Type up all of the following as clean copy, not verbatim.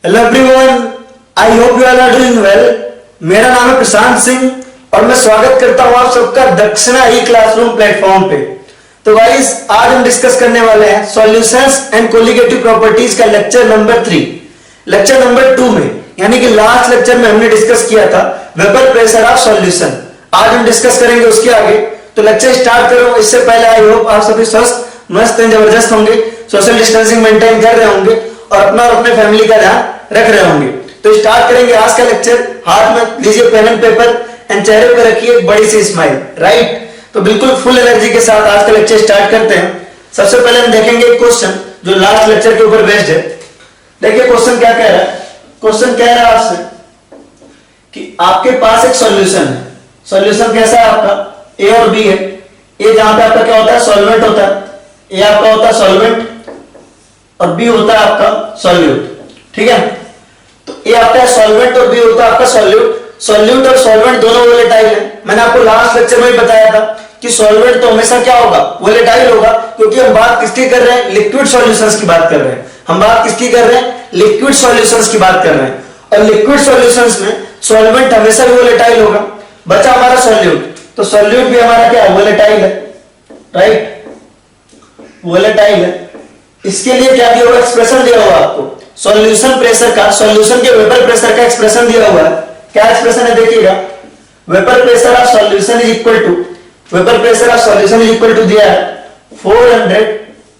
Hello everyone, I hope you all are doing well. मेरा नाम है प्रशांत सिंह और मैं स्वागत करता हूं आप सबका दक्षिणा ई क्लासरूम प्लेटफॉर्म पे। तो गाइस, आज हम डिस्कस करने वाले हैं सॉल्यूशंस एंड कोलिगेटिव प्रॉपर्टीज का लेक्चर नंबर 3। लेक्चर नंबर 2 में यानी कि लास्ट लेक्चर में हमने डिस्कस किया था वेपर प्रेशर ऑफ सॉल्यूशन। आज हम डिस्कस करेंगे उसके आगे। तो लेक्चर स्टार्ट करो इससे पहले आई होप आप सभी स्वस्थ मस्त एंड जबरदस्त होंगे, सोशल डिस्टेंसिंग मेंटेन कर रहे होंगे और अपना और अपने फैमिली का ध्यान रख रहे होंगे। तो स्टार्ट करेंगे आज का लेक्चर। हाथ में लीजिए पेन एंड पेपर एंड चेहरे पर रखिए एक बड़ी सी स्माइल, राइट। तो बिल्कुल फुल एनर्जी के साथ आज का लेक्चर स्टार्ट करते हैं। सबसे पहले हम देखेंगे एक क्वेश्चन जो लास्ट लेक्चर के ऊपर बेस्ड है। देखिए क्वेश्चन क्या कह रहा है। क्वेश्चन कह रहा है आपसे कि आपके पास एक सॉल्यूशन है। सॉल्यूशन कैसा है आपका? ए और बी है। ए जहां पे आपका क्या होता है? सॉल्वेंट होता है। ए आपका होता है सॉल्वेंट और बी होता है आपका सॉल्यूट, ठीक है। तो ए आपका है सॉल्वेंट और बी होता है आपका सॉल्यूट। सॉल्यूट और सॉल्वेंट दोनों वोलेटाइल है। मैंने आपको लास्ट लेक्चर में ही बताया था कि सॉल्वेंट तो हमेशा क्या होगा? वोलेटाइल होगा, क्योंकि हम बात किसकी कर रहे हैं? लिक्विड सॉल्यूशंस की बात कर रहे हैं। हम बात किसकी कर रहे हैं? लिक्विड सॉल्यूशंस की बात कर रहे हैं। और लिक्विड सॉल्यूशंस में सॉल्वेंट हमेशा भी वोलेटाइल होगा। बचा हमारा सॉल्यूट, तो सॉल्यूट भी हमारा क्या है? वोलेटाइल है, राइट, वोलेटाइल है। इसके लिए क्या दिया हुआ? एक्सप्रेशन दिया हुआ आपको सॉल्यूशन प्रेशर का, सॉल्यूशन के वेपर प्रेशर का एक्सप्रेशन दिया हुआ है। क्या एक्सप्रेशन है देखिएगा। Vapour pressure of solution is equal to, vapour pressure of solution is equal to दिया है 400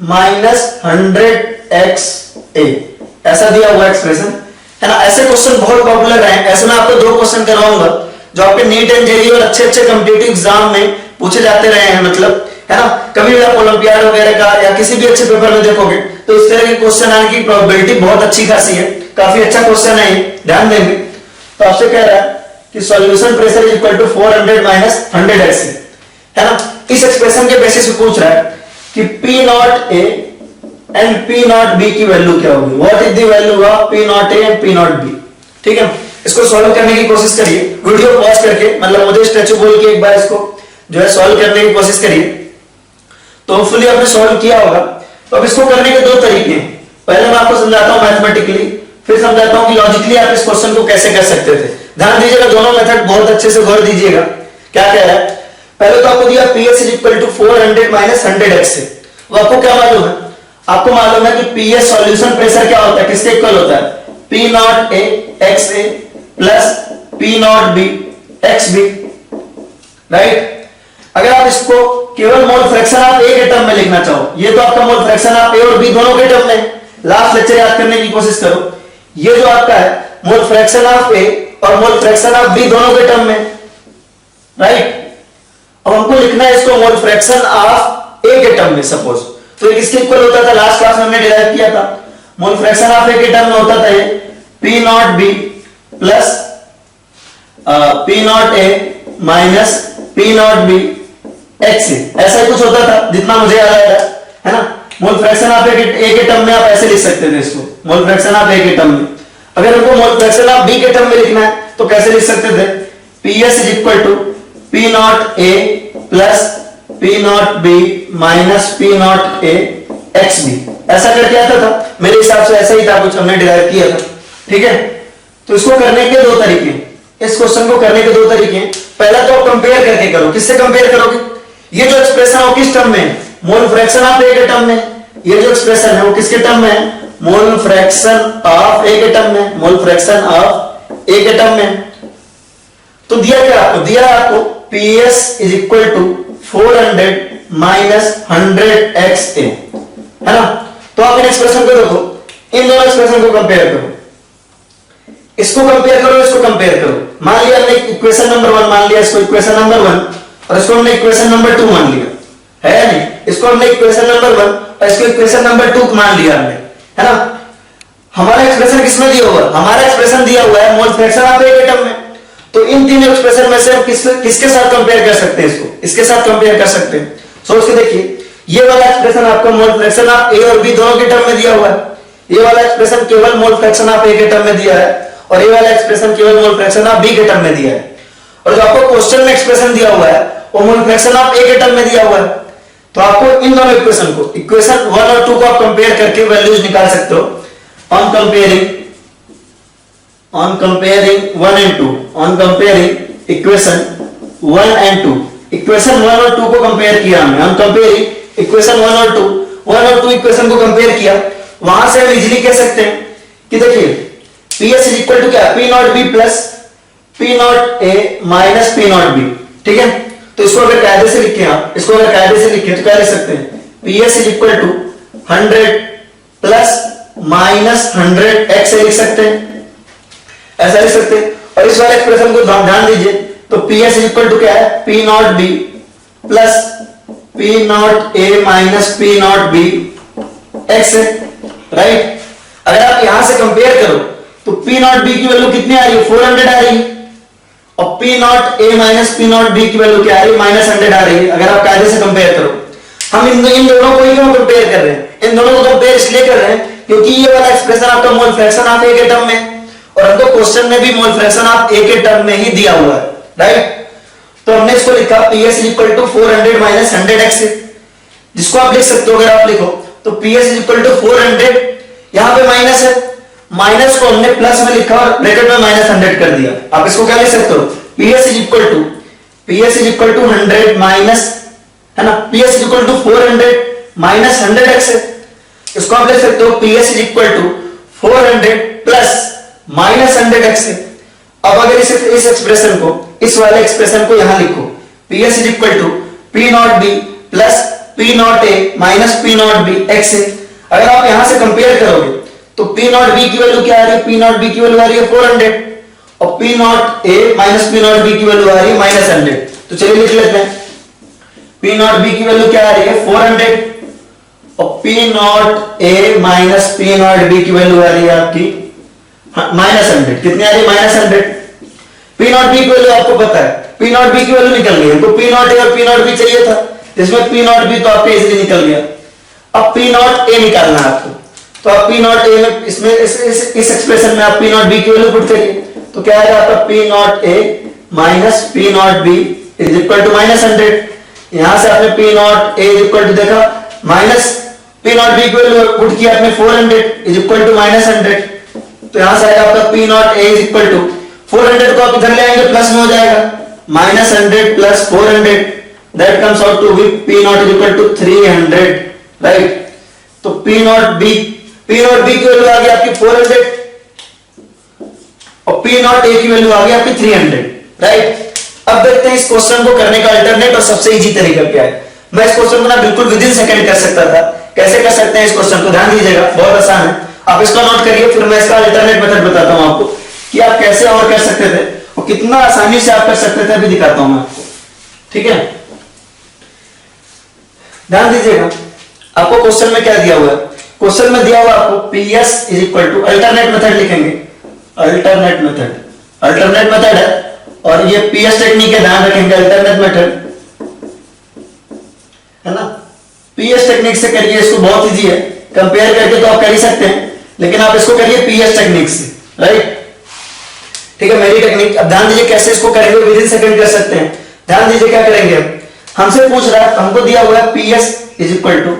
माइनस 100XA, ऐसा दिया हुआ एक्सप्रेशन है ना। ऐसे क्वेश्चन बहुत पॉपुलर हैं। ऐसे मैं आपको 2 क्वेश्चन करवाऊंगा जो आपके नीट एंड जेईई और अच्छे अच्छे कॉम्पिटिटिव एग्जाम में पूछे जाते रहे हैं, मतलब है ना। कभी भी आप ओलंपियाड वगैरह का या किसी भी अच्छे पेपर में देखोगे तो इस तरह के क्वेश्चन आने की प्रोबेबिलिटी बहुत अच्छी खासी है। काफी अच्छा क्वेश्चन है ये, ध्यान देंगे। तो आपसे कह रहा है कि solution pressure is equal to 400 minus 100XA, है ना। इस एक्सप्रेशन के बेसिस पे पूछ रहा है कि P not A and P not B की वैल्यू क्या होगी। What is the value of P not A and P not B, ठीक है। इसको सॉल्व करने की कोशिश करिए, वीडियो पॉज करके, मतलब मुझे स्टैचू बोल के एक बार इसको जो है सॉल्व करने की कोशिश करिए। तो होपफुली आपने सॉल्व किया होगा। तो अब इसको करने के 2 तरीके हैं। पहले मैं आपको समझाता हूं मैथमेटिकली, फिर समझाता हूं कि लॉजिकली आप इस क्वेश्चन को कैसे कर सकते थे। ध्यान दीजिएगा, दोनों मेथड बहुत अच्छे से गौर दीजिएगा। क्या कह रहा है? पहले तो आपको दिया PS is equal to 400 minus 100XA। वो आपको क्या मालूम है? आपको मालूम है कि PS सॉल्यूशन प्रेशर क्या होता है, किसके इक्वल होता है? P not A XA plus P not B XB, right. अगर आप इसको केवल मोल फ्रैक्शन ऑफ ए के टर्म में लिखना चाहो, ये तो आपका मोल फ्रैक्शन ऑफ ए और बी दोनों के टर्म में, लास्ट लेक्चर याद करने की कोशिश करो। ये जो आपका है मोल फ्रैक्शन ऑफ ए और मोल फ्रैक्शन ऑफ बी दोनों के टर्म में, राइट। अब हमको लिखना है इसको मोल फ्रैक्शन ऑफ ए के टर्म में सपोज। तो किसके इक्वल होता था? लास्ट क्लास में हमने डिराइव किया था। मोल फ्रैक्शन ऑफ ए के टर्म में होता था ये P not B plus P not A minus P not B XA, ऐसा कुछ होता था जितना मुझे याद आया है ना। मोल फ्रैक्शन ऑफ ए के टर्म में आप ऐसे लिख सकते थे इसको, मोल फ्रैक्शन ऑफ ए के टर्म में। अगर हमको मोल फ्रैक्शन ऑफ बी के टर्म में लिखना है तो कैसे लिख सकते थे? PS is equal to P not A plus P not B minus P not A XB, ऐसा करके आता था। मेरे हिसाब से ऐसा ही था, कुछ हमने डिराइव किया था, ठीक है। तो इसको करने के 2 तरीके, इस क्वेश्चन को करने के 2 तरीके। पहला तो आप कंपेयर करके करो। किससे कंपेयर करोगे? ये जो एक्सप्रेशन है वो किस टर्म में है? मोल फ्रैक्शन ऑफ ए के टर्म में। ये जो एक्सप्रेशन है वो किसके टर्म में है? मोल फ्रैक्शन ऑफ ए के टर्म में, मोल फ्रैक्शन ऑफ ए के टर्म में। तो दिया क्या आपको? दिया आपको PS is equal to 400 minus 100XA, है ना। तो आप इन एक्सप्रेशन को देखो, इन दोनों एक्सप्रेशन को कंपेयर करो। इसको कंपेयर करो, इसको कंपेयर करो। मान लिया हमने इक्वेशन नंबर 1 मान लिया, इसको इक्वेशन नंबर 1 और इसको हमने इक्वेशन नंबर 2 मान लिया, है नहीं। इसको हमने इक्वेशन नंबर 1 और इसको इक्वेशन नंबर 2 मान लिया हमने, है ना। हमारा एक्सप्रेशन किसमें दिया हुआ है? हमारा एक्सप्रेशन दिया हुआ है मोल फ्रैक्शन ऑफ ए के टर्म में। तो इन तीनों एक्सप्रेशन में से हम किसके साथ कंपेयर कर सकते हैं? इसको इसके साथ कंपेयर कर सकते हैं। सोच के देखिए, ये वाला एक्सप्रेशन आपको मोल फ्रैक्शन ऑफ ए और बी दोनों के टर्म में दिया हुआ है। ये वाला एक्सप्रेशन केवल मोल फ्रैक्शन ऑफ ए के टर्म में दिया है और ये वाला एक्सप्रेशन केवल मोल फ्रैक्शन ऑफ बी के टर्म में दिया है। और जो आपको क्वेश्चन में एक्सप्रेशन दिया हुआ है वो मोल फ्रैक्शन ऑफ ए के टर्म में दिया हुआ है। तो आपको इन दोनों इक्वेशन को, इक्वेशन 1 और 2 को आप कंपेयर करके वैल्यूज निकाल सकते हो। On comparing on comparing 1 and 2, on comparing equation 1 and 2, equation 1 और 2 को कंपेयर किया हमने, हम कंपेयरिंग इक्वेशन 1 और 2, 1 और 2 इक्वेशन को कंपेयर किया, वहां से हम इजीली कह सकते हैं कि देखिए PS इज इक्वल टू क्या, P not B plus P not A minus P not B, ठीक है। तो इसको अगर कायदे से लिखें, आप इसको अगर कायदे से लिखें तो क्या लिख सकते हैं, PS is equal to 100 plus minus 100x लिख सकते हैं, ऐसा लिख सकते हैं। और इस वाले एक्सप्रेशन को ध्यान दीजिए, तो PS इज इक्वल टू क्या है, P not B plus P not A minus P not B x है, राइट। अगर आप यहां से कंपेयर करो तो P नॉट B की वैल्यू कितनी आ रही है, 400 आ रही है, और P not A minus P not B की वैल्यू क्या आ रही है, -100 आ रही है। अगर आप कायदे से कंपेयर करो, हम इन दोनों को ही क्यों कंपेयर कर रहे हैं, इन दोनों को कंपेयर इसलिए कर रहे हैं क्योंकि ये वाला एक्सप्रेशन आपका मोल फ्रैक्शन ऑफ A के टर्म में, और हमको क्वेश्चन में भी मोल फ्रैक्शन ऑफ A के टर्म में ही दिया हुआ है, राइट। तो हमने इसको लिखा PS is equal to 400 minus 100x, जिसको आप लिख सकते हो, अगर आप लिखो तो PS इज इक्वल टू 400, यहां पे माइनस है, माइनस को हमने प्लस में लिखा और ब्रैकेट में -100 कर दिया। आप इसको क्या लिख सकते हो, PS is equal to 100 minus, है ना, PS is equal to 400 minus 100x है, इसको आप लिख सकते हो PS is equal to 400 plus minus 100x है। अब अगर इस एक्सप्रेशन को, इस वाले एक्सप्रेशन को यहां लिखो, PS is equal to P not B plus P not A minus P not B x है। अगर आप यहां से कंपेयर करोगे तो P नॉट B की वैल्यू क्या आ रही है, P नॉट B की वैल्यू आ रही है 400, और P not A minus P not B की वैल्यू आ रही है -100। तो चलिए लिख लेते हैं, P नॉट B की वैल्यू क्या आ रही है 400, और P not A minus P not B की वैल्यू आ रही है आपकी -100। कितनी आ रही है, -100। P नॉट B की वैल्यू आपको पता है, P नॉट B की वैल्यू निकल गई, हमको P नॉट A और P नॉट B चाहिए था, इसमें P नॉट B तो आपके इजीली निकल गया। अब P नॉट A निकालना है आपको, तो आप P नॉट A में, इसमें इस एक्सप्रेशन में आप P नॉट B की वैल्यू पुट करिए, तो क्या आएगा आपका P not A minus P not B is equal to -100। यहां से आपने P not A is equal to देखा, माइनस P नॉट B की वैल्यू पुट किया आपने 400 इज इक्वल टू -100, तो यहां से आएगा आपका P not A is equal to 400 को आप इधर ले आएंगे, प्लस में हो जाएगा, -100 plus 400 that comes out to be P naught is equal to 300, right. तो P नॉट B की वैल्यू आ गई आपकी 400, और P नॉट A की वैल्यू आ गई आपकी 300, राइट। अब देखते हैं इस क्वेश्चन को करने का अल्टरनेट और सबसे इजी तरीका क्या है। मैं इस क्वेश्चन को ना बिल्कुल विद इन सेकंड कर सकता था, कैसे कर सकते हैं इस क्वेश्चन को, ध्यान दीजिएगा, बहुत आसान है। आप इसको नोट करिए, फिर मैं इसका अल्टरनेट मेथड बताता हूं आपको कि आप कैसे और कर सकते थे, और कितना आसानी से आप कर सकते थे, अभी दिखाता हूं मैं आपको, ठीक है। ध्यान दीजिएगा, आपको क्वेश्चन में क्या दिया हुआ है, क्वेश्चन में दिया हुआ आपको PS is equal to, alternate method लिखेंगे, अल्टरनेट मेथड है, और ये PS टेक्निक है, ध्यान रखेंगे, अल्टरनेट मेथड है ना। PS टेक्निक से करिए, इसको बहुत इजी है, कंपेयर करके तो आप कर ही सकते हैं, लेकिन आप इसको करिए PS टेक्निक से, राइट, ठीक है, मेरी टेक्निक। अब ध्यान दीजिए कैसे इसको करेंगे, विद इन सेकंड कर सकते हैं। ध्यान दीजिए क्या करेंगे, हमसे पूछ रहा है, हमको दिया हुआ है PS इज इक्वल टू,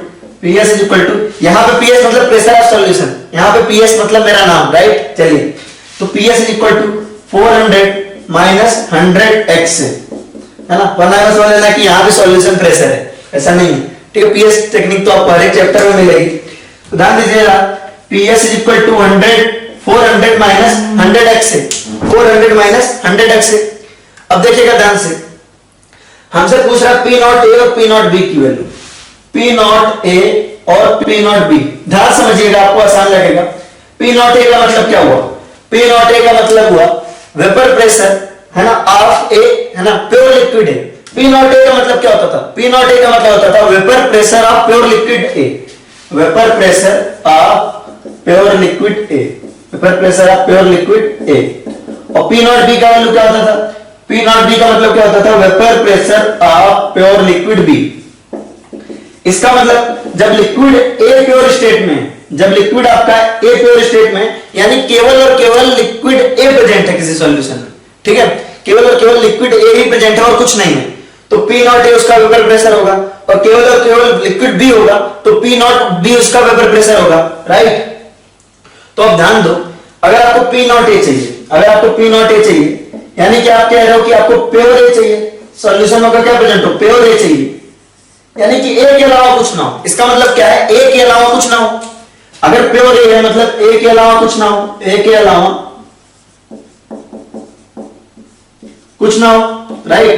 यहां पे PS मतलब प्रेशर ऑफ सॉल्यूशन, यहां पे PS मतलब मेरा नाम, राइट। चलिए, तो PS is equal to 400 minus 100x है ना, वरना मैं समझ लेना कि यहां पे सॉल्यूशन प्रेशर है, ऐसा नहीं है, ठीक है। PS टेक्निक तो आपको हर एक चैप्टर में मिलेगी। तो ध्यान दीजिएगा, PS is equal to 400 minus 100x है, 400 माइनस 100x है। अब देखिएगा ध्यान से, हमसे पूछ रहा है P नॉट A और P नॉट B की वैल्यू, P नॉट A और P नॉट B, ध्यान समझिएगा, आपको आसान लगेगा। P नॉट A का मतलब क्या हुआ, P नॉट A का मतलब हुआ वेपर प्रेशर, है ना, ऑफ A, है ना, प्योर लिक्विड है। P नॉट A का मतलब क्या होता था, P नॉट A का मतलब होता था vapour pressure of pure liquid A, vapour pressure of pure liquid A, vapour pressure of pure liquid A। और P नॉट B का वैल्यू क्या होता था, P नॉट B का मतलब क्या होता था, vapour pressure of pure liquid B। इसका मतलब जब लिक्विड A प्योर स्टेट में, जब लिक्विड आपका A प्योर स्टेट में, यानी केवल और केवल लिक्विड A प्रेजेंट है किसी सॉल्यूशन में, ठीक है, केवल और केवल लिक्विड A ही प्रेजेंट है और कुछ नहीं है, तो P नॉट A उसका वेपर प्रेशर होगा, और केवल लिक्विड B होगा तो P नॉट B उसका वेपर प्रेशर होगा, राइट। तो अब ध्यान दो, अगर आपको P नॉट A चाहिए, अगर आपको पी नॉट ए चाहिए, यानी कि आप कह रहे हो कि आपको प्योर ए चाहिए, सॉल्यूशन होगा क्या प्रेजेंट हो, प्योर ए चाहिए, यानी कि ए के अलावा कुछ ना हो। इसका मतलब क्या है, ए के अलावा कुछ ना हो। अगर प्योर ए है मतलब ए के अलावा कुछ ना हो, ए के अलावा कुछ ना हो, राइट।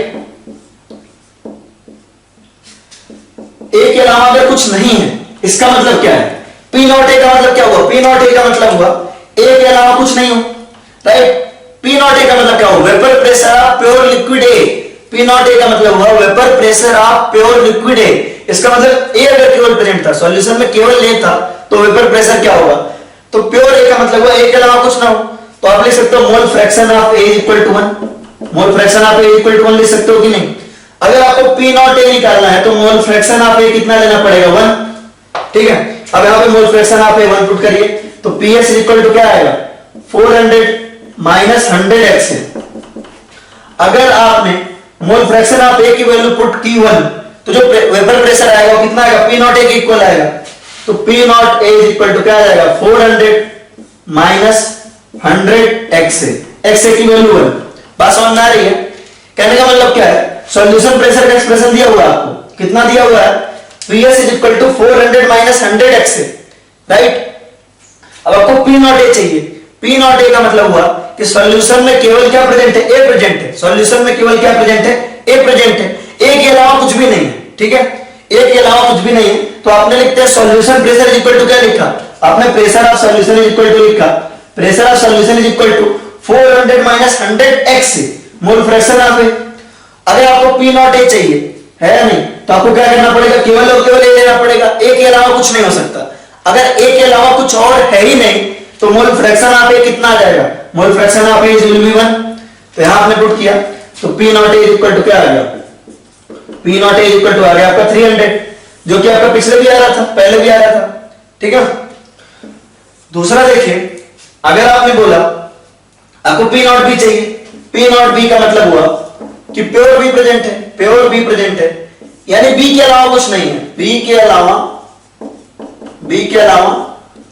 ए के अलावा अगर कुछ नहीं है, इसका मतलब क्या है, पी नॉट ए का मतलब क्या हुआ, पी नॉट ए का मतलब हुआ ए के अलावा कुछ नहीं हो, राइट। पी नॉट ए का मतलब क्या हुआ, vapour pressure of pure liquid A. P not a का मतलब हुआ vapour pressure of pure liquid A. इसका मतलब ए अगर केवल प्रेजेंट था, सॉल्यूशन में केवल ए था, तो वेपर प्रेशर क्या होगा, तो प्योर ए का मतलब हुआ ए के अलावा कुछ ना हो। तो आप लिख सकते हो mole fraction of A equal to 1। Mole fraction of A equal to 1 लिख सकते हो कि नहीं। अगर आपको पी नॉट ए निकालना है तो मोल फ्रैक्शन ऑफ ए कितना लेना पड़ेगा, 1, ठीक है। अब यहां पे मोल फ्रैक्शन ऑफ ए 1 पुट करिए तो पीएस इक्वल टू क्या आएगा, 400 माइनस 100x है। अगर आपने मोल फ्रैक्शन ऑफ ए की वैल्यू पुट की 1, तो जो वेपर प्रेशर आएगा वो कितना आएगा, पी नॉट ए के इक्वल आएगा। तो P not A equal to क्या आएगा, 400 माइनस 100x है। x की वैल्यू 1। बात समझ में आ रही है। कहने का मतलब क्या है, सॉल्यूशन प्रेशर का एक्सप्रेशन दिया हुआ है आपको, कितना दिया हुआ है, Ps is equal to 400 minus 100x है, राइट। अब आपको पी नॉट ए चाहिए। पी नॉट ए का मतलब हुआ कि सॉल्यूशन में केवल क्या प्रेजेंट है, ए प्रेजेंट है। सॉल्यूशन में केवल क्या प्रेजेंट है, ए प्रेजेंट है। ए के अलावा कुछ भी नहीं है, ठीक है। ए के अलावा कुछ भी नहीं है तो आपने लिखते हैं solution pressure is equal to क्या लिखा, आपने pressure of solution is equal to लिखा। Pressure of solution is equal to 400 minus 100x mole fraction of A. अगर आपको पी नॉट ए चाहिए है या नहीं, तो आपको क्या करना पड़ेगा, केवल और केवल ए लेना पड़ेगा। ए के अलावा कुछ नहीं हो सकता। अगर ए के अलावा कुछ और है ही नहीं तो मोल फ्रैक्शन ऑफ ए कितना आ जाएगा, mole fraction of A will be 1। तो यहां आपने पुट किया तो P not A equal to क्या आ गया, P not A equal to आ गया आपका 300, जो कि आपका पिछले भी आ रहा था, पहले भी आ रहा था, ठीक है। दूसरा देखिए, अगर आपने बोला आपको पी नॉट बी चाहिए, पी नॉट बी का मतलब हुआ कि प्योर बी प्रेजेंट है, प्योर बी प्रेजेंट है, यानी बी के अलावा कुछ नहीं है, बी के अलावा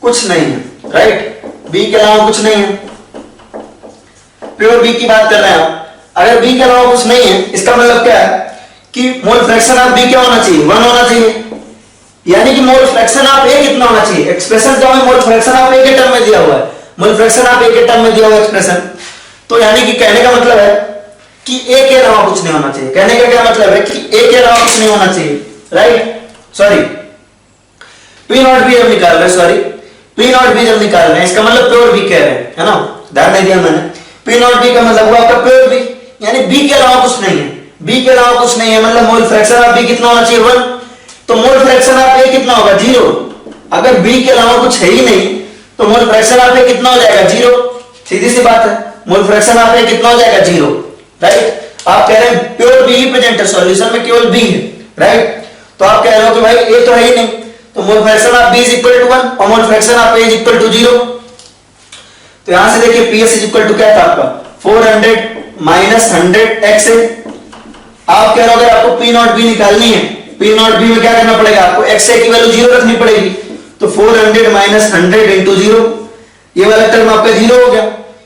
कुछ नहीं है, राइट। बी के अलावा कुछ नहीं है, प्योर बी की बात कर रहे हैं आप। अगर बी के अलावा कुछ नहीं है, इसका मतलब क्या है कि मोल फ्रैक्शन ऑफ बी क्या होना चाहिए, 1 होना चाहिए। यानी कि मोल फ्रैक्शन ऑफ ए कितना होना चाहिए, एक्सप्रेशन क्या है, मोल फ्रैक्शन ऑफ ए के टर्म में दिया हुआ है, मोल फ्रैक्शन ऑफ ए के टर्म में दिया हुआ एक्सप्रेशन। तो यानी कि कहने का मतलब है कि ए के अलावा कुछ नहीं होना चाहिए। कहने का क्या मतलब है कि ए के अलावा कुछ नहीं होना चाहिए, right. Sorry, P not be जब निकाल रहे हैं, सॉरी पी नॉट बी जब निकाल रहे हैं, इसका मतलब प्योर बी कह रहे हैं, है ना, ध्यान नहीं दिया मैंने। पी नॉट बी का मतलब हुआ आपका प्योर बी, यानी बी के अलावा कुछ नहीं है, बी के अलावा कुछ नहीं है, मतलब मोल फ्रैक्शन ऑफ बी कितना होना चाहिए, 1। तो मोल फ्रैक्शन ऑफ ए कितना होगा, 0। अगर बी के अलावा कुछ है ही नहीं तो मोल फ्रैक्शन ऑफ ए कितना हो जाएगा, 0। सीधी सी बात है, मोल फ्रैक्शन ऑफ ए कितना हो जाएगा, 0, राइट। आप कह रहे हैं प्योर बी ही प्रेजेंट है, सॉल्यूशन में केवल बी है, राइट। तो आप कह रहे हो कि भाई ए तो है ही नहीं, तो mole fraction of B is equal to 1 और mole fraction of A is equal to 0। तो यहां से देखिए पीएस इज इक्वल टू क्या था आपका, 400 माइनस 100x है। आप कह रहे हो अगर आपको पी नॉट बी निकालनी है, पी नॉट बी में क्या करना पड़ेगा, आपको x की वैल्यू 0 रखनी पड़ेगी। तो 400 माइनस 100 इंटू 0, ये वाला टर्म आपका 0 हो गया,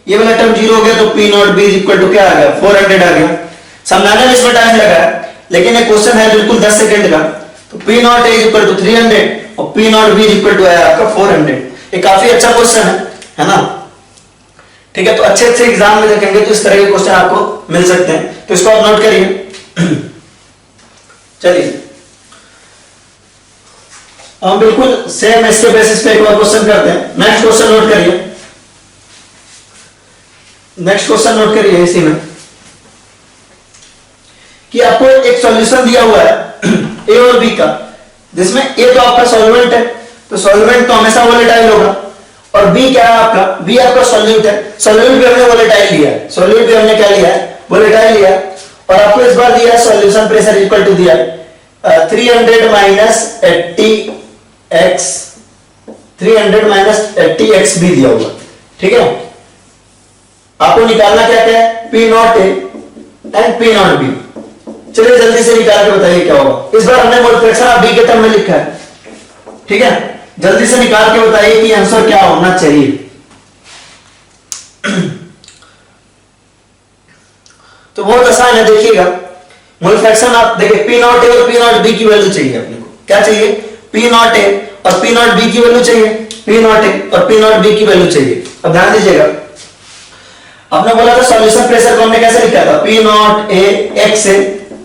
ये वाला टर्म 0 हो गया, तो P not B is equal to क्या आ गया, 400 आ गया। समझाने में इसमें टाइम लगा है, लेकिन ये क्वेश्चन है बिल्कुल 10 सेकंड का। तो P not A is equal to 300 और P not B is equal to आया आपका 400। ये काफी अच्छा क्वेश्चन है ना, ठीक है। तो अच्छे अच्छे एग्जाम में देखेंगे तो इस तरह के क्वेश्चन आपको मिल सकते हैं, तो इसको आप नोट करिए। चलिए हम बिल्कुल सेम इसके बेसिस पे एक और क्वेश्चन करते हैं। नेक्स्ट क्वेश्चन नोट करिए, नेक्स्ट क्वेश्चन नोट करिए इसी में कि आपको एक सॉल्यूशन दिया हुआ है ए और बी का, जिसमें ए तो आपका सॉल्वेंट है, तो सॉल्वेंट तो हमेशा वोलेटाइल होगा, और बी क्या है आपका, बी आपका सॉल्यूट है। सॉल्यूट भी हमने वोलेटाइल लिया है, सॉल्यूट भी हमने क्या लिया है, वोलेटाइल लिया। और आपको इस बार दिया है सॉल्यूशन प्रेशर इक्वल टू दिया है 300 माइनस 80x, 300 माइनस 80x भी दिया हुआ, ठीक है। आपको निकालना क्या क्या है, P not A and P not be. चलिए जल्दी से निकाल के बताइए क्या होगा। इस बार हमने मोल फ्रैक्शन ऑफ बी के टर्म में लिखा है, ठीक है। जल्दी से निकाल के बताइए कि आंसर क्या होना चाहिए। तो बहुत आसान है, देखिएगा मोल फ्रैक्शन आप देखिए पी नॉट ए और पी नॉट बी की वैल्यू चाहिए अपने को, क्या चाहिए, पी नॉट ए और पी नॉट बी की वैल्यू चाहिए, पी नॉट ए और पी नॉट बी की वैल्यू चाहिए। अब ध्यान दीजिएगा, आपने बोला था सॉल्यूशन प्रेशर को हमने कैसे लिखा था, P not A X A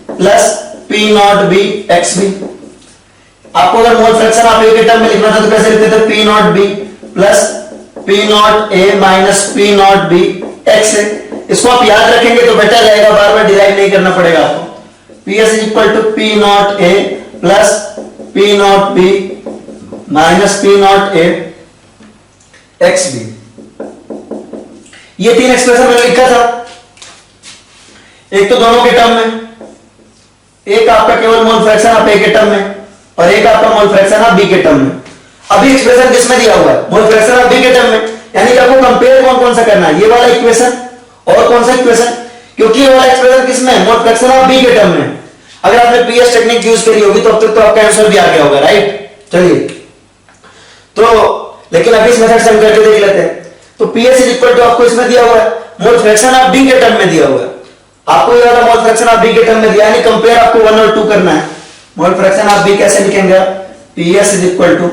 plus P not B X B. आपको अगर मोल फ्रैक्शन आप ए के टर्म में लिखना था तो कैसे लिखते थे, P not B plus P not A minus P not B X A. इसको आप याद रखेंगे तो बेटर रहेगा, बार बार डिराइव नहीं करना पड़ेगा आपको। P S is equal to P not A plus P not B minus P not A X B. ये तीन एक्सप्रेशन मैंने लिखा था, एक तो दोनों के टर्म में, एक आपका केवल मोल फ्रैक्शन आप ए के टर्म में और एक आपका मोल फ्रैक्शन आप बी के टर्म में। अभी एक्सप्रेशन किसमें दिया हुआ है, मोल फ्रैक्शन आप बी के टर्म में, यानी कि आपको कंपेयर कौन कौन सा करना है, ये वाला इक्वेशन और कौन सा इक्वेशन, क्योंकि ये वाला एक्सप्रेशन किसमें है, मोल फ्रैक्शन ऑफ बी के टर्म में। अगर आपने पीएस टेक्निक यूज करी होगी तो अब तक तो आपका आंसर भी आ गया होगा, राइट। चलिए तो लेकिन अभी इस मेथड से हम करके देख लेते हैं। तो पीएस इज इक्वल टू आपको इसमें दिया हुआ है, मोल फ्रैक्शन ऑफ बी के टर्म में दिया हुआ है, आपको ये वाला मोल फ्रैक्शन ऑफ बी के टर्म में दिया, यानी कंपेयर आपको 1 और 2 करना है। मोल फ्रैक्शन ऑफ बी कैसे लिखेंगे, PS is equal to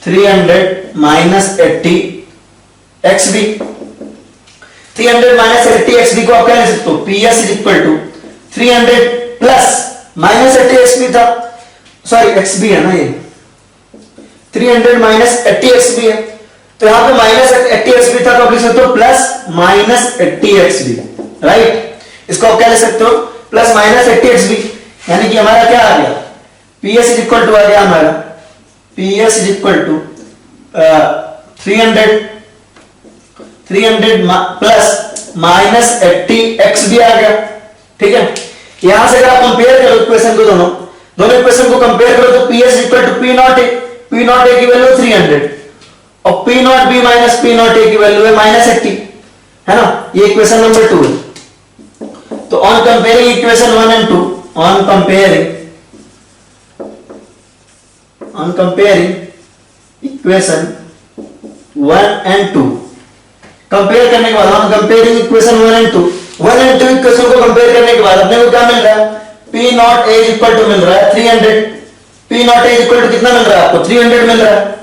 300 minus 80 X B. 300 minus 80 X B को आप क्या लिख सकते हो, PS is equal to 300 plus minus 80 X B था, सॉरी एक्सबी है ना ये, 300 माइनस 80 एक्सबी है, तो यहां पे माइनस 80 एक्सबी था तो आप लिख सकते हो प्लस माइनस 80 एक्सबी, राइट। इसको आप क्या लिख सकते हो, प्लस माइनस 80 एक्सबी, यानी कि हमारा क्या आ गया, पीएस इज इक्वल टू आ गया हमारा, PS is equal to 300 plus minus 80 X B आ गया, ठीक है। यहां से अगर आप कंपेयर करो इक्वेशन को, दोनों इक्वेशन को कंपेयर करो तो PS equal to P not A की वैल्यू 300 और P not B minus P not A की वैल्यू है माइनस 80, है ना, ये इक्वेशन नंबर 2 है। तो on comparing equation 1 and 2, on comparing equation 1 and 2, compare करने के बाद, on comparing equation 1 and 2 equation को कंपेयर करने के बाद अपने को क्या मिल रहा है, P not A equal to मिल रहा है 300, P not A equal to कितना मिल रहा है आपको, 300 मिल रहा है,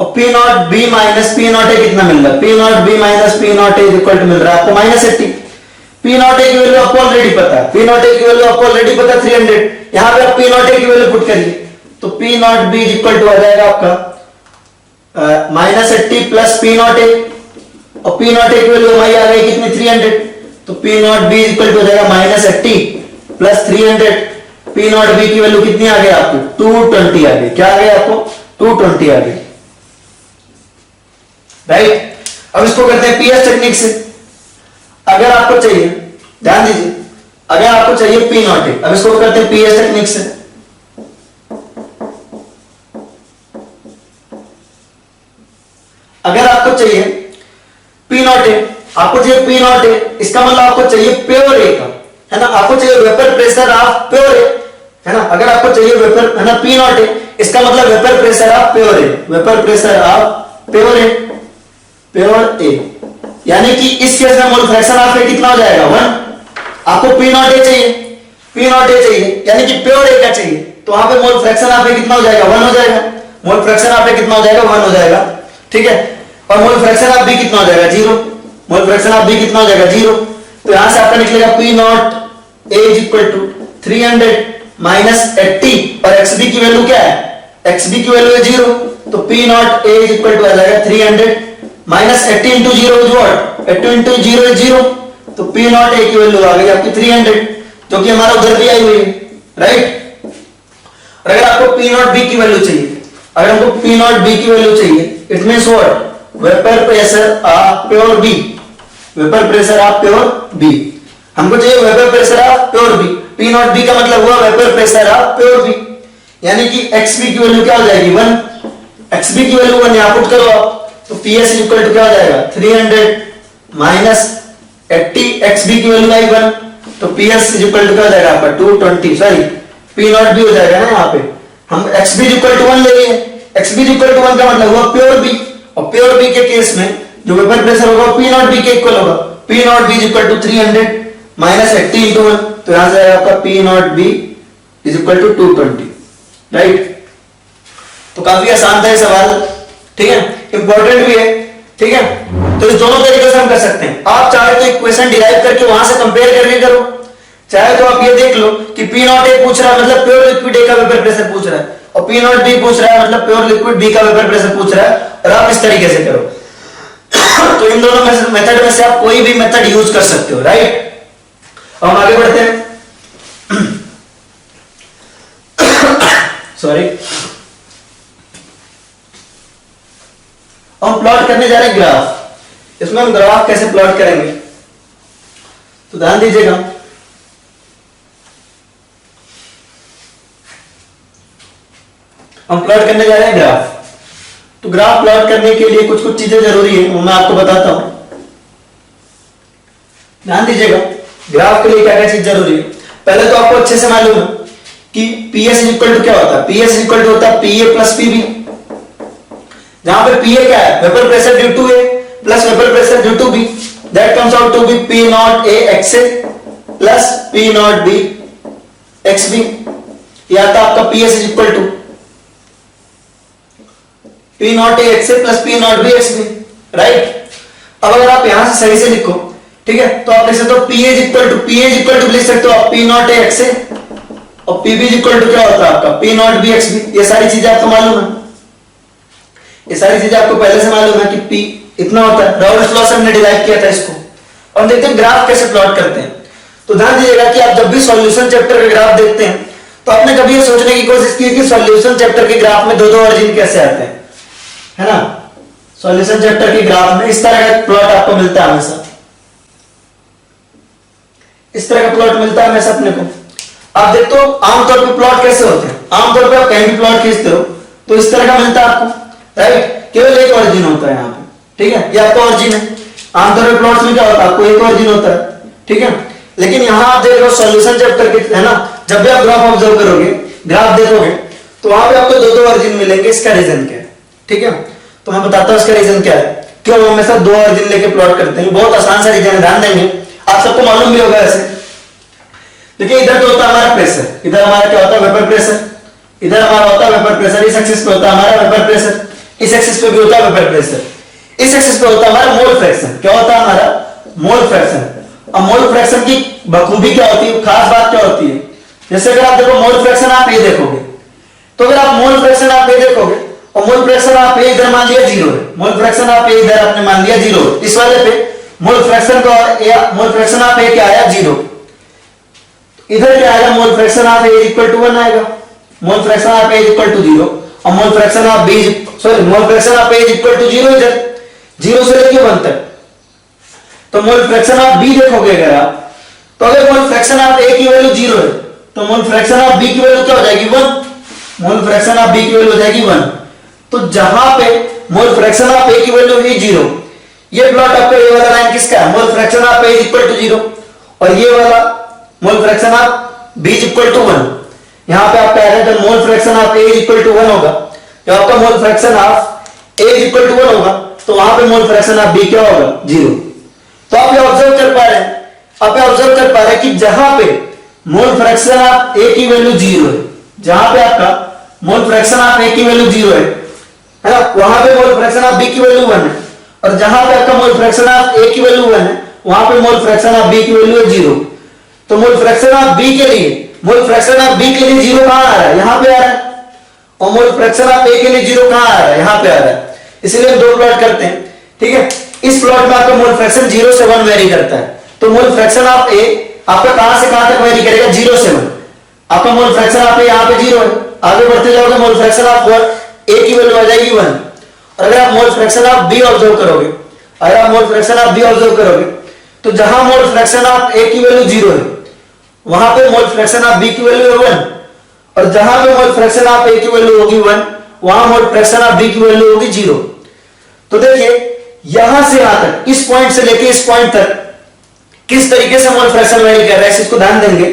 और P not B minus P not A कितना मिल रहा है, P not B minus P not A equal to मिल रहा है आपको माइनस 80। पी नॉट ए की वैल्यू आपको ऑलरेडी पता है, पी नॉट ए की वैल्यू आपको ऑलरेडी पता है 300, यहां पे आप पी नॉट ए की वैल्यू पुट करिए तो P not B equal to आ जाएगा आपका minus 80 plus P not A, और पी नॉट ए की वैल्यू हमारी आ गई कितनी 300, तो P not B equal to हो जाएगा minus 80 plus 300, P not B की वैल्यू कितनी आ गई आपको 220 आ गई, क्या आ गया आपको 220 आ गई, राइट। अब इसको करते हैं पीएस टेक्निक से। अगर आपको चाहिए, ध्यान दीजिए, अगर आपको चाहिए पी नॉट ए, अब इसको करते हैं पीएस टेक्निक से। अगर आपको चाहिए पी नॉट ए, आपको चाहिए पी नॉट ए, इसका मतलब आपको चाहिए प्योर ए का, है ना, आपको चाहिए वेपर प्रेशर ऑफ प्योर ए, है ना। अगर आपको चाहिए वेपर, है ना, पी नॉट ए, इसका मतलब vapour pressure of pure A, vapour pressure of pure A, pure A, यानी कि इस केस में मोल फ्रैक्शन ऑफ ए कितना हो जाएगा 1। आपको पी नॉट ए चाहिए, पी नॉट ए चाहिए यानी कि प्योर ए का चाहिए, तो वहां पे मोल फ्रैक्शन ऑफ ए कितना हो जाएगा 1 हो जाएगा, मोल फ्रैक्शन ऑफ ए कितना हो जाएगा 1 हो जाएगा, ठीक है। और मोल फ्रैक्शन ऑफ बी कितना हो जाएगा 0, मोल फ्रैक्शन ऑफ बी कितना हो जाएगा 0, तो यहां से आपका निकलेगा P not A is equal to 300 minus 80 और एक्सबी की वैल्यू क्या है, एक्सबी की वैल्यू है 0, तो P not A is equal to आ जाएगा 300 minus 80 into 0 is what, 80 into 0 is 0, तो पी नॉट ए की वैल्यू आ गई आपकी 300, जो कि हमारा उधर भी आई हुई है, राइट। और अगर आपको पी नॉट बी की वैल्यू चाहिए, अगर हमको पी नॉट बी की वैल्यू चाहिए, it means what, vapour pressure of pure B, vapour pressure of pure B, हमको चाहिए vapour pressure of pure B. P not B का मतलब हुआ vapour pressure of pure B, यानी कि एक्सबी की वैल्यू क्या हो जाएगी 1, एक्सबी की वैल्यू 1 यहां पुट करो आप, तो पीएस इक्वल टू क्या हो जाएगा 300 माइनस 80, एक्सबी की वैल्यू आई 1, तो पीएस इक्वल टू क्या हो जाएगा आपका 220, सॉरी पी नॉट बी हो जाएगा ना, यहाँ पे हम एक्सबी इक्वल टू 1 ले लिए, एक्सबी इक्वल टू 1 का मतलब हुआ प्योर बी, और प्योर बी के केस में जो वेपर प्रेशर होगा वो पी नॉट बी के इक्वल होगा, P nought B is equal to 300 minus 80 into 1, तो यहां से आएगा आपका P nought B is equal to 220, right. तो काफी आसान था ये सवाल, ठीक है, इंपॉर्टेंट भी है, ठीक है। तो इस दोनों तरीके से हम कर सकते हैं। आप चाहे तो इक्वेशन डिराइव करके वहां से कंपेयर करके करो, चाहे तो आप ये देख लो कि P नॉट ए पूछ रहा है मतलब प्योर लिक्विड ए का वेपर प्रेशर पूछ रहा है, और P नॉट बी पूछ रहा है मतलब प्योर लिक्विड बी का वेपर प्रेशर पूछ रहा है, और आप इस तरीके से करो। तो इन दोनों मेथड में से आप कोई भी मेथड यूज कर सकते हो, राइट। अब हम आगे बढ़ते हैं। सॉरी, हम प्लॉट करने जा रहे हैं ग्राफ। इसमें हम ग्राफ कैसे प्लॉट करेंगे तो ध्यान दीजिएगा। हम प्लॉट करने जा रहे हैं ग्राफ। तो ग्राफ प्लॉट करने के लिए कुछ कुछ चीजें जरूरी है, वो मैं आपको बताता हूं, ध्यान दीजिएगा। ग्राफ के लिए क्या क्या चीज जरूरी है, पहले तो आपको अच्छे से मालूम है कि PS इक्वल टू क्या होता है। PS इक्वल टू होता है PA प्लस PB, जहां पे PA क्या है, vapour pressure due to A plus vapour pressure due to B, that comes out to be P not A XA plus P not B XB। यह आता आपका PS equal to P not A XA plus P not B XB, right. अब अगर आप यहां से सही से लिखो, ठीक है, तो आप लिख सकते हो PA इक्वल टू लिख सकते हो आप P नॉट A XA, और PB इक्वल टू क्या होता है आपका P नॉट B XB। ये सारी चीजें आपको मालूम है, ये सारी चीजें आपको पहले से मालूम है कि P इतना होता है। राउल्स लॉ से हमने डिराइव किया था इसको। और देखते हैं ग्राफ कैसे प्लॉट करते हैं। तो ध्यान दीजिएगा कि आप जब भी सॉल्यूशन चैप्टर के ग्राफ देखते हैं तो आपने कभी ये सोचने की कोशिश की कि सॉल्यूशन चैप्टर के ग्राफ में दो दो ऑरिजिन कैसे आते हैं, है ना। सॉल्यूशन चैप्टर के ग्राफ में इस तरह का प्लॉट आपको मिलता है हमेशा, इस तरह का प्लॉट मिलता है हमेशा अपने को। आप देखते हो आमतौर पे प्लॉट कैसे होते हैं, आमतौर पे आप कहीं भी प्लॉट खींचते हो तो इस तरह का मिलता है आपको, राइट। केवल एक ऑरिजिन होता है यहाँ पे, ठीक है, ये आपका ऑरिजिन है। आमतौर पे प्लॉट्स में क्या होता है, आपको एक ऑरिजिन होता है, ठीक है। लेकिन यहाँ आप देख रहे हो सॉल्यूशन चैप्टर के, है ना, जब भी आप ग्राफ ऑब्जर्व करोगे, ग्राफ देखोगे, तो वहां पे आपको दो दो ऑरिजिन मिलेंगे। इसका रीजन क्या है, ठीक है, तो मैं बताता हूँ इसका रीजन क्या है, क्यों हम हमेशा दो ऑरिजिन लेके प्लॉट करते हैं। बहुत आसान सा रीजन है, ध्यान देंगे, आप सबको मालूम भी होगा ऐसे। देखिए इधर तो होता है हमारा प्रेशर, इधर हमारा क्या होता है वेपर प्रेशर, इधर हमारा होता है वेपर प्रेशर, इस एक्सिस पे होता है हमारा वेपर प्रेशर, इस एक्सिस पे भी होता है वेपर प्रेशर, इस एक्सिस पे होता है हमारा मोल फ्रैक्शन। क्या होता है हमारा मोल फ्रैक्शन। अब मोल फ्रैक्शन की बखूबी क्या होती है, खास बात क्या होती है, जैसे अगर आप देखो मोल फ्रैक्शन आप ये देखोगे, तो अगर आप मोल फ्रैक्शन आप ये देखोगे और मोल फ्रैक्शन आप ये इधर मान लिया 0 है, मोल फ्रैक्शन आप ये इधर आपने मान लिया 0, इस वाले पे मोल फ्रैक्शन का मोल फ्रैक्शन आप ये क्या आया 0, इधर क्या आएगा mole fraction of A equal to 1 आएगा, mole fraction of A equal to 0, और mole fraction of B sorry mole fraction of A equal to 0 इधर 0 से लेके 1 तक। तो मोल फ्रैक्शन ऑफ B देखोगे अगर आप, तो अगर मोल फ्रैक्शन ऑफ A की वैल्यू 0 है तो मोल फ्रैक्शन ऑफ B की वैल्यू क्या हो जाएगी 1, मोल फ्रैक्शन ऑफ B की वैल्यू हो जाएगी 1। तो जहां पे मोल फ्रैक्शन ऑफ A की वैल्यू है 0, ये प्लॉट आपका ये वाला लाइन किसका है, mole fraction of A equal to 0, और ये वाला mole fraction of B equal to 1। यहां पे आपका आएगा जब mole fraction of A equal to 1 होगा, जब आपका mole fraction of A equal to 1 होगा, तो वहां पे मोल फ्रैक्शन ऑफ B क्या होगा 0। तो आप ये ऑब्जर्व कर पा रहे हैं, आप ये ऑब्जर्व कर पा रहे हैं कि जहां पे मोल फ्रैक्शन ऑफ A की वैल्यू 0 है, जहां पे आपका मोल फ्रैक्शन ऑफ A की वैल्यू 0 है ना, वहां पे मोल फ्रैक्शन ऑफ B की वैल्यू 1 है, और जहां पे आपका मोल फ्रैक्शन ऑफ A की वैल्यू 1 है, वहां पे मोल फ्रैक्शन ऑफ B की वैल्यू है 0। तो मोल फ्रैक्शन ऑफ B के लिए, मोल फ्रैक्शन ऑफ B के लिए 0 कहां आ रहा है, यहां पे आ रहा है, और मोल फ्रैक्शन ऑफ A के लिए 0 कहां आ रहा है, यहां पे आ रहा है। इसलिए हम दो प्लॉट करते हैं, ठीक है। इस प्लॉट में आपका मोल फ्रैक्शन 0 से 1 वेरी करता है, तो मोल फ्रैक्शन ऑफ A आपका कहां से कहां तक वेरी करेगा 0 से 1। आपका मोल फ्रैक्शन ऑफ A यहां पे 0 है, आगे बढ़ते जाओगे मोल फ्रैक्शन ऑफ A की वैल्यू आ जाएगी 1। और अगर आप mole fraction of B observe करोगे, अगर आप mole fraction of B observe करोगे, तो जहां मोल फ्रैक्शन ऑफ A की वैल्यू 0 है, वहां पे मोल फ्रैक्शन ऑफ B की वैल्यू है 1, और जहां पे मोल फ्रैक्शन ऑफ A की वैल्यू होगी 1, वहां मोल फ्रैक्शन ऑफ B की वैल्यू होगी 0। तो देखिए यहां से यहां तक, इस पॉइंट से लेके इस पॉइंट तक किस तरीके से मोल फ्रैक्शन वेरी कर रहा है, इसको ध्यान देंगे।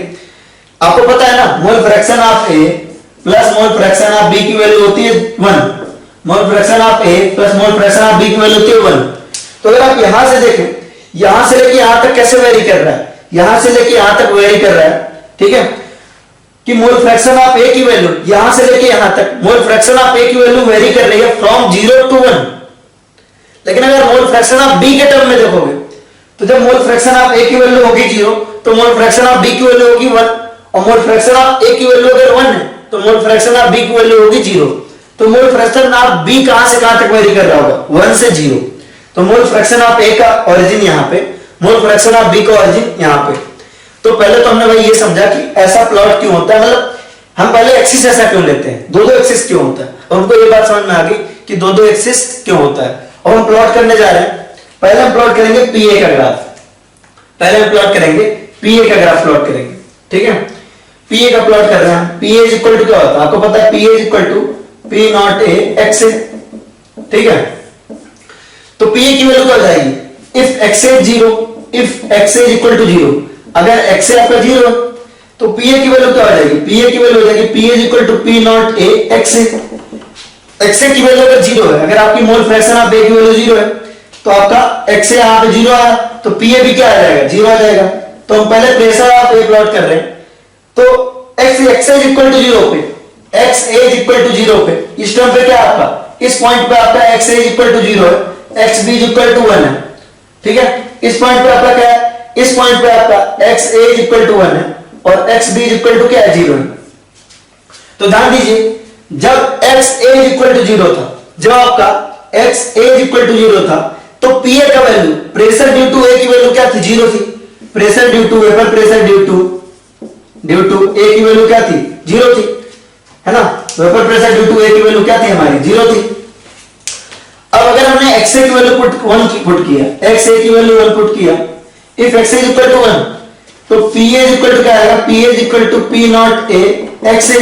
आपको पता है ना, मोल fraction of A plus mole fraction of B की वैल्यू होती है 1, mole fraction of A plus mole fraction of B की वैल्यू होती है 1। तो अगर आप यहां से देखें, यहां से लेके यहां तक कैसे वेरी कर रहा है, यहां से लेके यहां तक वेरी कर रहा है, ठीक है, कि मोल फ्रैक्शन ऑफ ए की वैल्यू यहां से लेके यहां तक मोल फ्रैक्शन ऑफ ए की वैल्यू वेरी कर रही है फ्रॉम 0 to 1। लेकिन अगर मोल फ्रैक्शन ऑफ बी के टर्म में देखोगे तो जब मोल फ्रैक्शन ऑफ ए की वैल्यू होगी 0 तो मोल फ्रैक्शन ऑफ बी की वैल्यू होगी 1, और मोल फ्रैक्शन ऑफ ए की वैल्यू अगर 1 है तो मोल फ्रैक्शन ऑफ बी की वैल्यू होगी 0। तो मोल फ्रैक्शन ऑफ बी कहां से कहां तक वेरी कर रहा होगा, 1 से 0। तो मोल फ्रैक्शन ऑफ ए का ओरिजिन यहां पे, मोल फ्रैक्शन ऑफ बी का ओरिजिन यहां पे। तो पहले तो हमने भाई ये समझा कि ऐसा प्लॉट क्यों होता है, मतलब हम पहले एक्सिस ऐसा क्यों लेते हैं, दो एक्सिस क्यों होता है, और हमको ये बात समझ में आ गई कि दो एक्सिस क्यों होता है। और हम प्लॉट करने जा रहे हैं, पहले हम प्लॉट करेंगे पीए का ग्राफ, पहले हम प्लॉट करेंगे पीए का ग्राफ प्लॉट करेंगे, ठीक है। पीए का प्लॉट कर रहे हैं, पीए इज इक्वल टू क्या होता है आपको पता है, PA is equal to P not A X A, ठीक है। तो पीए की वैल्यू क्या हो जाएगी, if X A 0, if X A equal to 0, अगर एक्स ए आपका 0 तो पीए की वैल्यू क्या हो जाएगी, पीए की वैल्यू हो जाएगी PA is equal to P not A X A. X A की वैल्यू अगर 0 है, अगर आपकी मोल फ्रैक्शन ऑफ ए की वैल्यू 0 है तो आपका एक्स ए यहां पे 0 आया तो पीए भी क्या आ जाएगा, 0 आ जाएगा। तो हम पहले प्रेशर ऑफ ए प्लॉट कर रहे हैं, तो X A is equal to 0 पे, X A is equal to 0 पे, इस टर्म पे क्या आपका, इस पॉइंट पे आपका X A is equal to 0 है, X B is equal to 1 है, ठीक है। इस पॉइंट पे आपका क्या है, इस पॉइंट पे आपका X A is equal to 1 है और X B is equal to क्या है, 0 है। तो ध्यान दीजिए जब X A is equal to 0 था, जब आपका X A is equal to 0 था तो पीए का value, pressure due to A की वैल्यू क्या थी, 0 थी। Pressure due to vapour pressure due to A की वैल्यू क्या थी, 0 थी, है ना। Vapour pressure due to A की वैल्यू क्या थी हमारी, 0 थी। अब अगर हमने एक्स ए की वैल्यू पुट किया, एक्स ए की वैल्यू 1 पुट किया, if X A equal to 1 तो पीए इक्वल टू क्या आएगा, PA equal to P not A X A.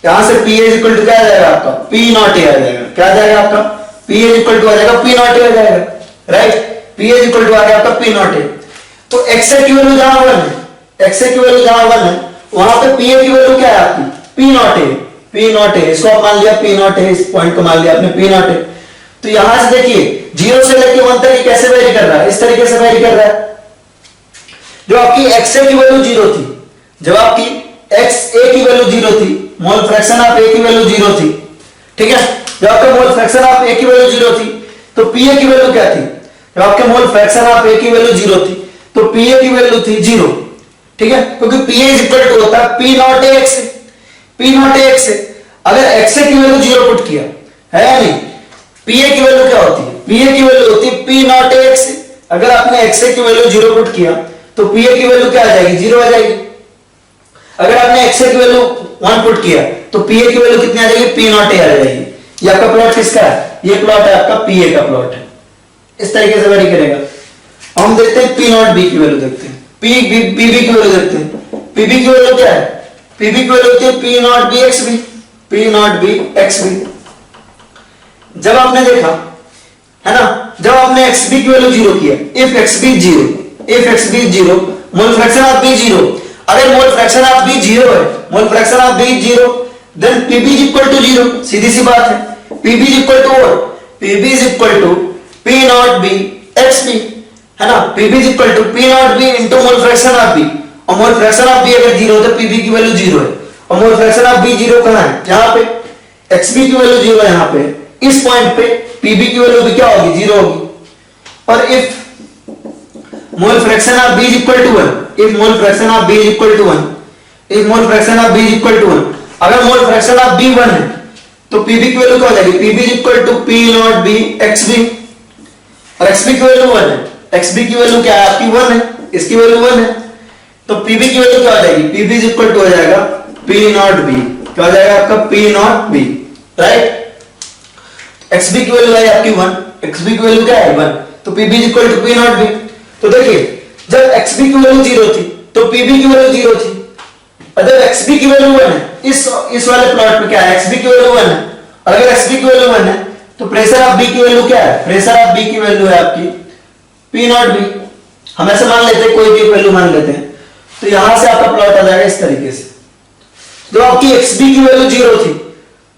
यहां से पीए इक्वल टू क्या आ जाएगा आपका, पी नॉट ए आ जाएगा, क्या आ जाएगा आपका, पीए इक्वल टू आ जाएगा पी नॉट ए आ जाएगा, राइट। पीए इक्वल टू आ गया आपका पी नॉट ए। तो एक्स ए की वैल्यू जहां 1 है, एक्स ए की वैल्यू जहां 1 है वहां पे पीए की वैल्यू क्या है आपकी, P not a, P not A, इसको आप मान लिया पी नॉट ए, इस पॉइंट को मान लिया आपने पी नॉट ए। तो यहां से देखिए 0 से लेकर 1 तक कैसे वेरी कर रहा है, इस तरीके से वेरी कर रहा है। जो आपकी एक्स ए की वैल्यू 0 थी, जब आपकी एक्स ए की वैल्यू 0 थी, मोल फ्रैक्शन ऑफ ए की वैल्यू 0 थी, ठीक है। जब आपका मोल फ्रैक्शन ऑफ ए की वैल्यू 0 थी तो पीए की वैल्यू क्या थी, जब आपके मोल फ्रैक्शन ऑफ ए की वैल्यू 0 थी तो पीए की वैल्यू थी 0, ठीक है, क्योंकि पीए इज इक्वल टू होता है P not A X A, P not A X A. अगर एक्स ए की वैल्यू 0 पुट किया है या नहीं, पीए की वैल्यू क्या होती है, पीए की वैल्यू होती है P not A X A. अगर आपने एक्स ए की वैल्यू 0 पुट किया तो पीए की वैल्यू क्या आ जाएगी, 0 आ जाएगी। अगर आपने एक्स ए की वैल्यू 1 पुट किया तो पीए की वैल्यू कितनी आ जाएगी, पी नॉट ए आ जाएगी। ये आपका प्लॉट किसका है, ये प्लॉट है आपका पीए का प्लॉट है, इस तरीके से वेरी करेगा। हम देखते हैं पी नॉट बी की वैल्यू देखते हैं, पीबी की वैल्यू देखते हैं। पीबी की वैल्यू क्या है, पीबी की वैल्यू होती है P not B X B, P not B X B. जब आपने देखा है ना, जब आपने एक्स बी की वैल्यू 0 किया, if X B 0, if X B 0, mole fraction of B 0, अगर मोल फ्रैक्शन ऑफ बी 0 है, mole fraction of B 0, then PB is equal to 0, सीधी सी बात है। PB is equal to what, PB is equal to P not B X B, है ना। PB is equal to P not B into mole fraction of B, और mole fraction of B अगर 0 है तो पीबी की value 0 है, और mole fraction of B 0 कहां है, यहां पे एक्सबी की वैल्यू 0 है, यहां पे इस पॉइंट पे पीबी की वैल्यू भी क्या होगी, 0 होगी। और if mole fraction of B is equal to 1, if mole fraction of B is equal to 1, if mole fraction of B is equal to 1, अगर मोल फ्रैक्शन ऑफ बी 1 है तो पीबी की वैल्यू क्या हो जाएगी, PB is equal to P not B XB, और XB की value 1 है, एक्सबी की वैल्यू क्या है आपकी 1 है, इसकी वैल्यू 1 है, तो पीबी की वैल्यू क्या हो जाएगी, पीबी इज इक्वल टू हो जाएगा पी नॉट बी, क्या हो जाएगा आपका P not be, right. XB की वैल्यू है आपकी 1, एक्सबी की वैल्यू क्या है 1, तो PB is equal to P not B. तो देखिए जब एक्सबी की वैल्यू 0 थी तो पीबी की वैल्यू 0 थी, और जब एक्सबी की वैल्यू 1 है, इस वाले प्लॉट में क्या है, एक्सबी की वैल्यू 1 है, और अगर एक्सबी की वैल्यू 1 है तो प्रेशर ऑफ बी की वैल्यू क्या है, प्रेशर ऑफ बी की वैल्यू है आपकी पी नॉट बी। हम ऐसे मान लेते हैं, कोई भी वैल्यू मान लेते हैं, तो यहां से आपका प्लॉट आ जाएगा इस तरीके से। जब आपकी एक्सबी की वैल्यू 0 थी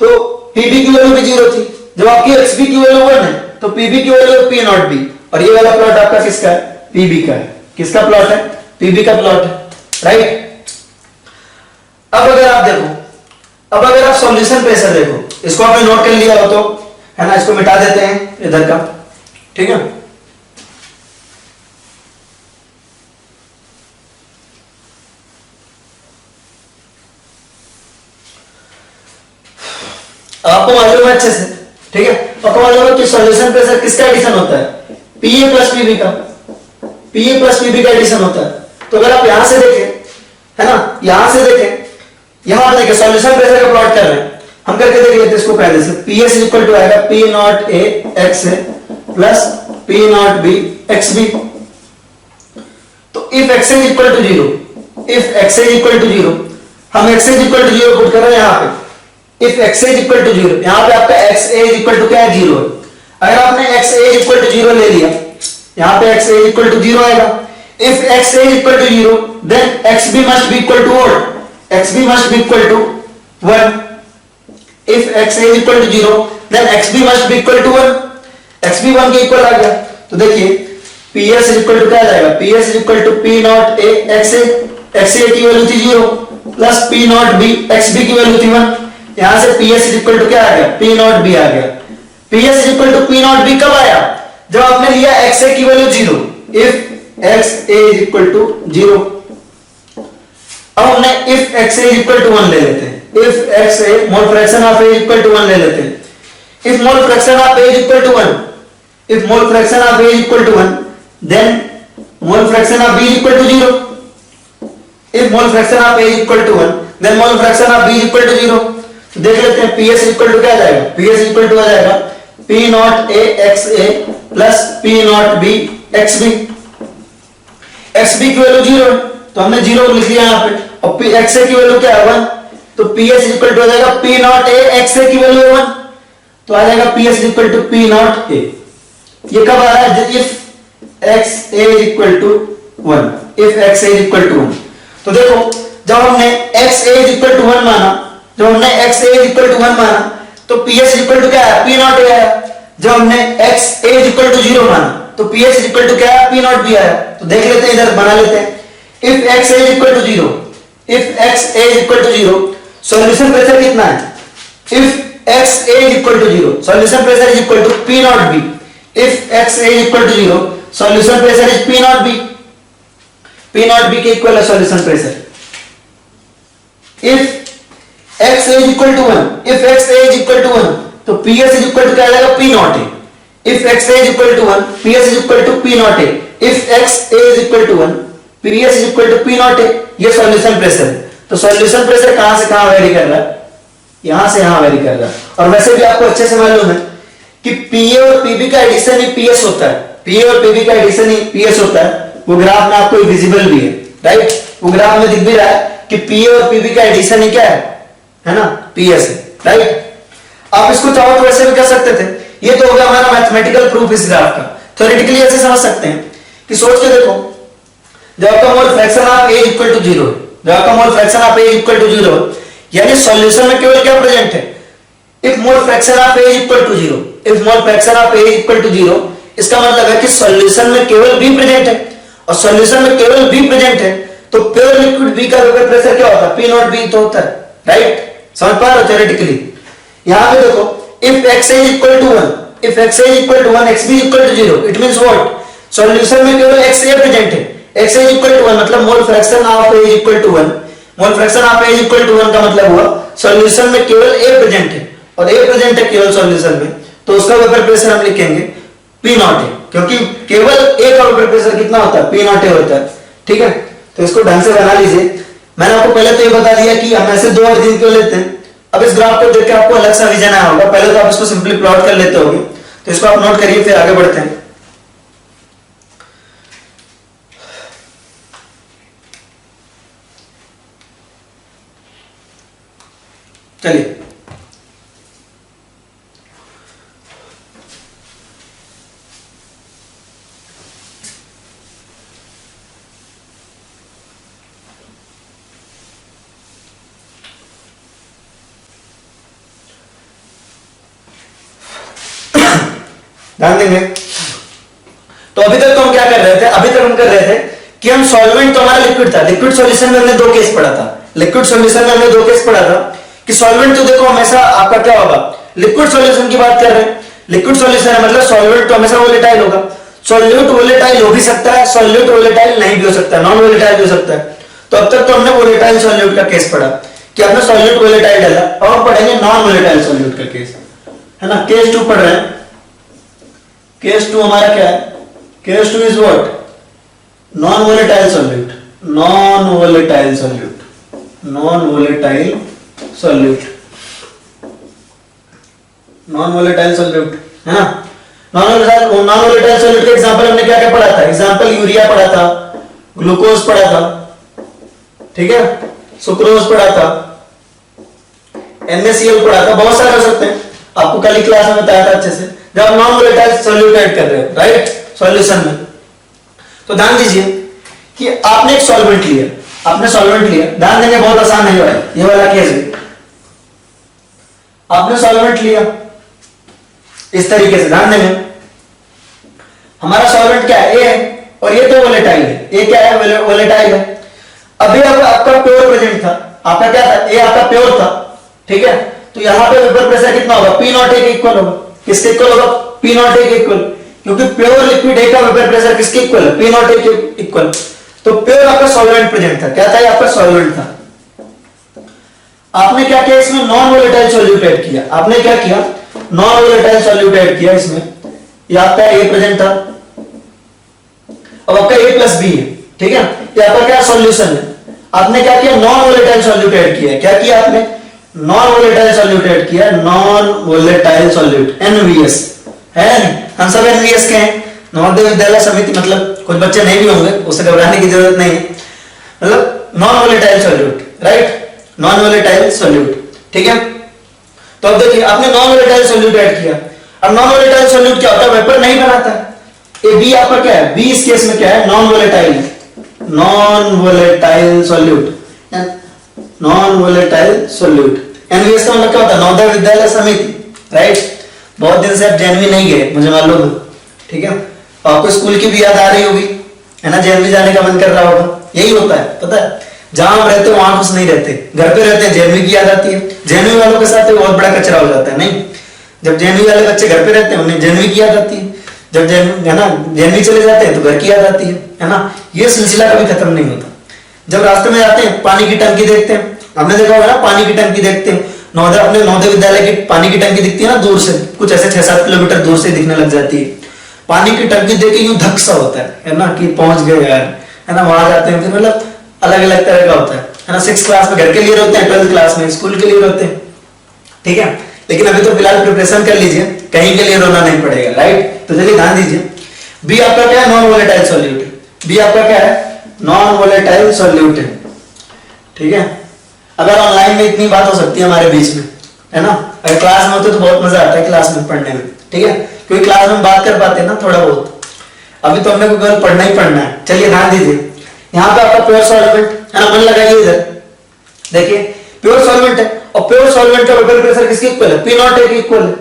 तो पीबी की वैल्यू भी 0 थी, जब आपकी एक्सबी की वैल्यू 1 है तो पीबी की वैल्यू पी नॉट बी, और ये वाला प्लॉट आपका किसका है, पीबी का है। किसका प्लॉट है, पीबी का प्लॉट है, राइट। अब अगर आप देखो, अब अगर आप सॉल्यूशन प्रेशर देखो, इसको आपने नोट कर लिया हो तो है ना, इसको मिटा देते हैं इधर का, ठीक है। आपको मालूम है अच्छे से, ठीक है। आपको मालूम है कि सॉल्यूशन प्रेशर किसका एडिशन होता है, पीए प्लस पीबी का, पीए प्लस पीबी का एडिशन होता है। तो अगर आप यहां से देखें, है ना, यहां से देखें, यहां पर देखिए सॉल्यूशन प्रेशर का प्लॉट कर रहे हैं हम, करके देख लेते हैं इसको पहले से। पीएस इक्वल टू आएगा P not A X A plus P not B X B. तो if X is equal to zero, if X is equal to zero, हम X is equal to zero put कर रहे हैं यहां पे। If x is equal to जीरो, यहां पे आपका x a is equal to क्या है, जीरो है। अगर आपने x a equal to zero ले लिया, यहां पे x a equal to zero आएगा। If x a equal to zero then x b must be equal to what, x b must be equal to 1। If x a equal to zero then x b must be equal to 1, x b 1 के equal आ गया। तो देखिए ps is equal to क्या आ जाएगा, ps is equal to p not a x a की value थी 0 plus p not b x b की वैल्यू थी 1। यहां से PS इज इक्वल टू क्या आ गया, P नॉट B आ गया। PS is equal to P not B कब आया, जब आपने लिया XA की value 0। If XA is equal to 0, अब हमने if XA is equal to 1 ले लेते हैं। If XA mole fraction of A is equal to 1 ले लेते हैं। If mole fraction of A is equal to 1, if mole fraction of A is equal to 1 then mole fraction of B is equal to 0। If mole fraction of A is equal to 1 then mole fraction of B is equal to 0। देख लेते हैं PS equal to क्या आ जाएगा, PS equal to आ जाएगा P not A X A plus P not B X B. X B की value 0 है तो हमने 0 लिख दिया यहाँ पे, और P एक्स ए की वैल्यू क्या है 1, तो PS इक्वल टू आ जाएगा P not A X A की वैल्यू 1, तो आ जाएगा PS equal to P not A। ये कब आ रहा है, if X A equal to 1, if X A equal to 1। तो देखो जब हमने एक्स ए इक्वल टू 1 माना, जब हमने x a इक्वल टू 1 माना तो ps इक्वल टू क्या है, p नॉट a आया। जब हमने x a इक्वल टू 0 माना तो ps इक्वल टू क्या है, p नॉट b आया। तो देख लेते हैं, इधर बना लेते हैं। If x a equal to 0, if x a equal to 0, solution pressure कितना है, if x a equal to 0, solution pressure is equal to p not b। If x a equal to 0, solution pressure is p not b, p not b के equal है solution pressure. If x is equal to 1, if x is equal to 1 तो ps is equal to क्या आ जाएगा, p not a। if x is equal to 1 ps is equal to p not a। if x is equal to 1 ps is equal to p not a। ये solution pressure है। तो solution pressure कहां से कहां very कर रहा है, यहां से यहां वेरी कर रहा है। और वैसे भी आपको अच्छे से मालूम है कि pa और pb का एडिशन ही ps होता है, pa और pb का एडिशन ही ps होता है। वो ग्राफ में आपको विजिबल भी है, राइट, वो ग्राफ में दिख भी रहा है कि pa और pb का एडिशन ही क्या है ना, PS है, राइट। आप इसको चाहो तो वैसे भी कर सकते थे। ये तो हो गया हमारा मैथमेटिकल प्रूफ इस ग्राफ का। थ्योरेटिकली ऐसे समझ सकते हैं कि सोच के देखो, जब आपका mole fraction of A equal to 0, जब आपका mole fraction of A equal to 0, यानी सॉल्यूशन में केवल क्या प्रेजेंट है, if mole fraction of A equal to 0, if mole fraction of A equal to 0, इसका मतलब है कि सॉल्यूशन में केवल B प्रेजेंट है। और सॉल्यूशन में केवल B प्रेजेंट है तो प्योर लिक्विड B का वेपर प्रेशर क्या होता है, P नॉट B तो होता है, राइट। समझ पा रहे हो थ्योरेटिकली। यहां पे देखो if x is equal to 1, if x is equal to 1 x b equal to 0, it means what, solution में केवल x a प्रेजेंट है। x is equal to 1 मतलब मोल fraction of A is equal to 1, mole fraction of A is equal to 1 का मतलब हुआ solution में केवल A present है, और A प्रेजेंट है केवल सॉल्यूशन में, तो उसका वेपर प्रेशर हम लिखेंगे P नॉट A, क्योंकि केवल A का वेपर प्रेशर कितना होता है, P नॉट A होता है, ठीक है। तो इसको ढंग से बना लीजिए। मैंने आपको पहले तो ये बता दिया कि हम ऐसे दो ओरिजिन क्यों लेते हैं। अब इस ग्राफ को देख के आपको अलग सा विजन आया होगा। पहले तो आप इसको सिंपली प्लॉट कर लेते होंगे, तो इसको आप नोट करिए, फिर आगे बढ़ते हैं। चलिए ध्यान देंगे। तो अभी तक तो हम क्या कर रहे थे, अभी तक हम कर रहे थे कि हम सॉल्वेंट तो हमारा लिक्विड था, लिक्विड सॉल्यूशन में हमने दो केस पढ़ा था, लिक्विड सॉल्यूशन में हमने दो केस पढ़ा था कि सॉल्वेंट तो देखो हमेशा आपका क्या होगा, लिक्विड सॉल्यूशन की बात कर रहे हैं, लिक्विड सॉल्यूशन है मतलब सॉल्वेंट तो हमेशा वोलेटाइल होगा, सॉल्यूट वोलेटाइल हो भी सकता है, सॉल्यूट वोलेटाइल नहीं भी हो सकता है, नॉन वोलेटाइल भी हो सकता है। तो अब तक तो हमने वोलेटाइल सॉल्यूट का केस पढ़ा कि आपने सॉल्यूट वोलेटाइल डाला, और हम पढ़ेंगे नॉन वोलेटाइल सॉल्यूट का केस, है ना। केस 2 पढ़ रहे हैं, केस 2 हमारा क्या है, case 2 is what, non volatile solute, non volatile solute, non volatile solute, non volatile solute, है ना। नॉन वोलेटाइल सॉल्यूट के एग्जांपल हमने क्या क्या पढ़ा था, एग्जांपल यूरिया पढ़ा था, ग्लूकोज पढ़ा था, ठीक है, सुक्रोज पढ़ा था, NaCl पढ़ा था, बहुत सारे हो सकते हैं, आपको कल ही क्लास में बताया था अच्छे से, जब नॉन वोलेटाइल सॉल्यूट ऐड कर रहे हो, राइट, सॉल्यूशन में। तो ध्यान दीजिए कि आपने एक सॉल्वेंट लिया, आपने सॉल्वेंट लिया, ध्यान देंगे बहुत आसान है ये वाला केस भी, आपने सॉल्वेंट लिया इस तरीके से, ध्यान देंगे हमारा सॉल्वेंट क्या है, ए है, और ये तो वोलेटाइल है, ए क्या है, वोलेटाइल है। अभी आपका प्योर प्रेजेंट था, आपका क्या था, ए आपका प्योर था, ठीक है, तो यहां पे वेपर प्रेशर कितना होगा, P0 के इक्वल होगा, किसके इक्वल होगा, P0 के इक्वल, क्योंकि प्योर लिक्विड ए का वेपर प्रेशर किसके इक्वल है, P0 के इक्वल। तो प्योर आपका सॉल्वेंट प्रेजेंट था, क्या था, ये आपका सॉल्वेंट था। आपने क्या किया, इसमें नॉन वोलेटाइल सॉल्यूट ऐड किया, आपने क्या किया, नॉन वोलेटाइल सॉल्यूट ऐड किया इसमें, ये आपका ए प्रेजेंट था, अब आपका A प्लस बी है, ठीक है, ये आपका क्या सॉल्यूशन है, आपने क्या किया, नॉन वोलेटाइल सॉल्यूट ऐड किया, क्या किया आपने, नॉन वोलेटाइल सॉल्यूट ऐड किया, नॉन वोलेटाइल सॉल्यूट, NVS है, हम सब NVS के हैं, नवोदय विद्यालय समिति, मतलब कुछ बच्चे नहीं भी होंगे, उससे घबराने की जरूरत नहीं है, मतलब non volatile solute, right, non volatile solute, ठीक है। तो अब देखिए आपने नॉन वोलेटाइल सॉल्यूट ऐड किया, अब नॉन वोलेटाइल सॉल्यूट क्या होता है, वेपर नहीं बनाता है, ये बी आपका क्या है, बी इस केस में क्या है, non volatile, non volatile solute, non volatile solute. NVS का मतलब क्या होता है, नवोदय विद्यालय समिति, राइट, बहुत दिन से आप जेएनवी नहीं गए मुझे मालूम है, ठीक है, आपको स्कूल की भी याद आ रही होगी, है ना, जेएनवी जाने का मन कर रहा होगा, यही होता है, पता है, जहां हम रहते हैं वहां खुश नहीं रहते, घर पे रहते हैं जेएनवी की याद आती है, जेएनवी वालों के साथ बहुत बड़ा कचरा हो जाता है, नहीं, जब जेएनवी वाले बच्चे घर पे रहते हैं उन्हें जेएनवी की याद आती है, जब है ना जेएनवी चले जाते हैं तो घर की याद आती है ना, ये सिलसिला कभी खत्म नहीं होता। जब रास्ते में जाते हैं पानी की टंकी देखते हैं, हमने देखा होगा ना, पानी की टंकी देखते हैं, अपने नवोदय विद्यालय की पानी की टंकी दिखती है ना दूर से, कुछ ऐसे 6-7 किलोमीटर दूर से दिखने लग जाती है, पानी की टंकी देख के यूं धक सा होता है ना, कि पहुंच गए यार, है ना, वहां जाते हैं, फिर मतलब अलग अलग तरह का होता है ना, 6th क्लास में घर के लिए रोते हैं, 12th क्लास में स्कूल के लिए रोते हैं, ठीक है, लेकिन अभी तो फिलहाल प्रिपरेशन कर लीजिए, कहीं के लिए रोना नहीं पड़ेगा, राइट। तो चलिए ध्यान दीजिए, बी आपका क्या है, नॉन वोलेटाइल सॉल्यूट है, बी आपका क्या है, नॉन वोलेटाइल सॉल्यूट है, ठीक है। अगर ऑनलाइन में इतनी बात हो सकती है हमारे बीच में, है ना, अगर क्लास में होते तो बहुत मजा आता है क्लास में पढ़ने में, ठीक है, क्योंकि क्लास में बात कर पाते हैं ना थोड़ा बहुत, अभी तो हमने को पढ़ना ही पढ़ना है। चलिए ध्यान दीजिए, यहाँ पे आपका प्योर सॉल्वेंट है ना, मन लगाइए इधर, देखिए प्योर सॉल्वेंट है, और प्योर सॉल्वेंट का वेपर प्रेशर किसके इक्वल है, P0 के इक्वल है।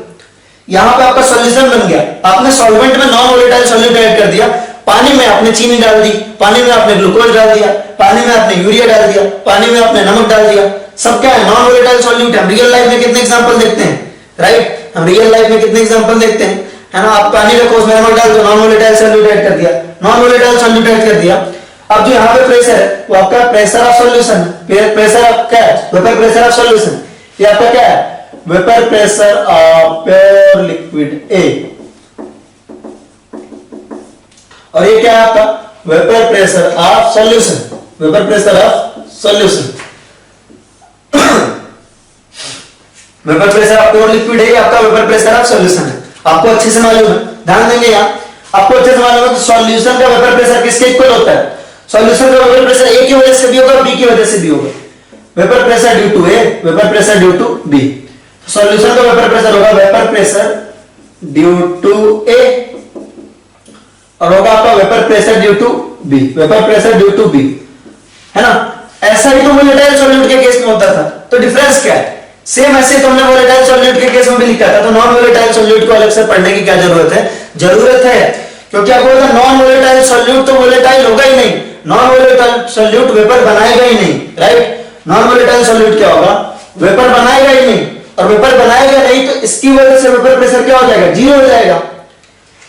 यहाँ पे आपका सॉल्यूशन बन गया, आपने सॉल्वेंट में नॉन वोलेटाइल सॉल्यूट ऐड कर दिया, पानी में आपने चीनी डाल दी, पानी में आपने ग्लूकोज डाल दिया, पानी में आपने यूरिया डाल दिया, पानी में आपने नमक डाल दिया, सब क्या है, नॉन वोलेटाइल सॉल्यूट है। रियल लाइफ में कितने एग्जांपल देखते हैं, राइट, हम रियल लाइफ में कितने एग्जांपल देखते हैं, है ना, आप पानी रखो उसमें नमक डाल दो, नॉन वोलेटाइल सॉल्यूट ऐड कर दिया, नॉन वोलेटाइल सॉल्यूट ऐड कर दिया। अब जो यहाँ पे प्रेशर है वो आपका pressure of solution, pressure of क्या है, वेपर प्रेशर ऑफ सॉल्यूशन, ये आपका क्या है, vapour pressure of pure liquid A, और ये क्या है आपका, vapour pressure of solution, vapour pressure of solution, vapour pressure of pure liquid है, आपका वेपर प्रेशर ऑफ सॉल्यूशन है, आपको अच्छे से मालूम है, ध्यान देंगे यहाँ, आपको अच्छे से मालूम है कि सॉल्यूशन का वेपर प्रेशर किसके इक्वल होता है, सॉल्यूशन का वेपर प्रेशर ए की वजह से भी होगा, बी की वजह से भी होगा, vapour pressure due to A, vapour pressure due to B, solution का वेपर प्रेशर होगा vapour pressure due to A, और होगा आपका vapour pressure due to B, vapour pressure due to B, है ना। ऐसा ही तो वोलेटाइल सॉल्यूट के केस में होता था, तो डिफरेंस क्या है, सेम ऐसे तो हमने वोलेटाइल सॉल्यूट के केस में भी लिखा था, तो नॉन वोलेटाइल सॉल्यूट को अलग से पढ़ने की क्या जरूरत है, जरूरत है, क्योंकि आपको पता नॉन वोलेटाइल सॉल्यूट तो वोलेटाइल होगा ही नहीं, नॉन वोलेटाइल सॉल्यूट वेपर बनाएगा ही नहीं, राइट। नॉन वोलेटाइल सॉल्यूट क्या होगा, वेपर बनाएगा ही नहीं, और वेपर बनाएगा नहीं तो इसकी वजह से वेपर प्रेशर क्या हो जाएगा, जीरो हो जाएगा।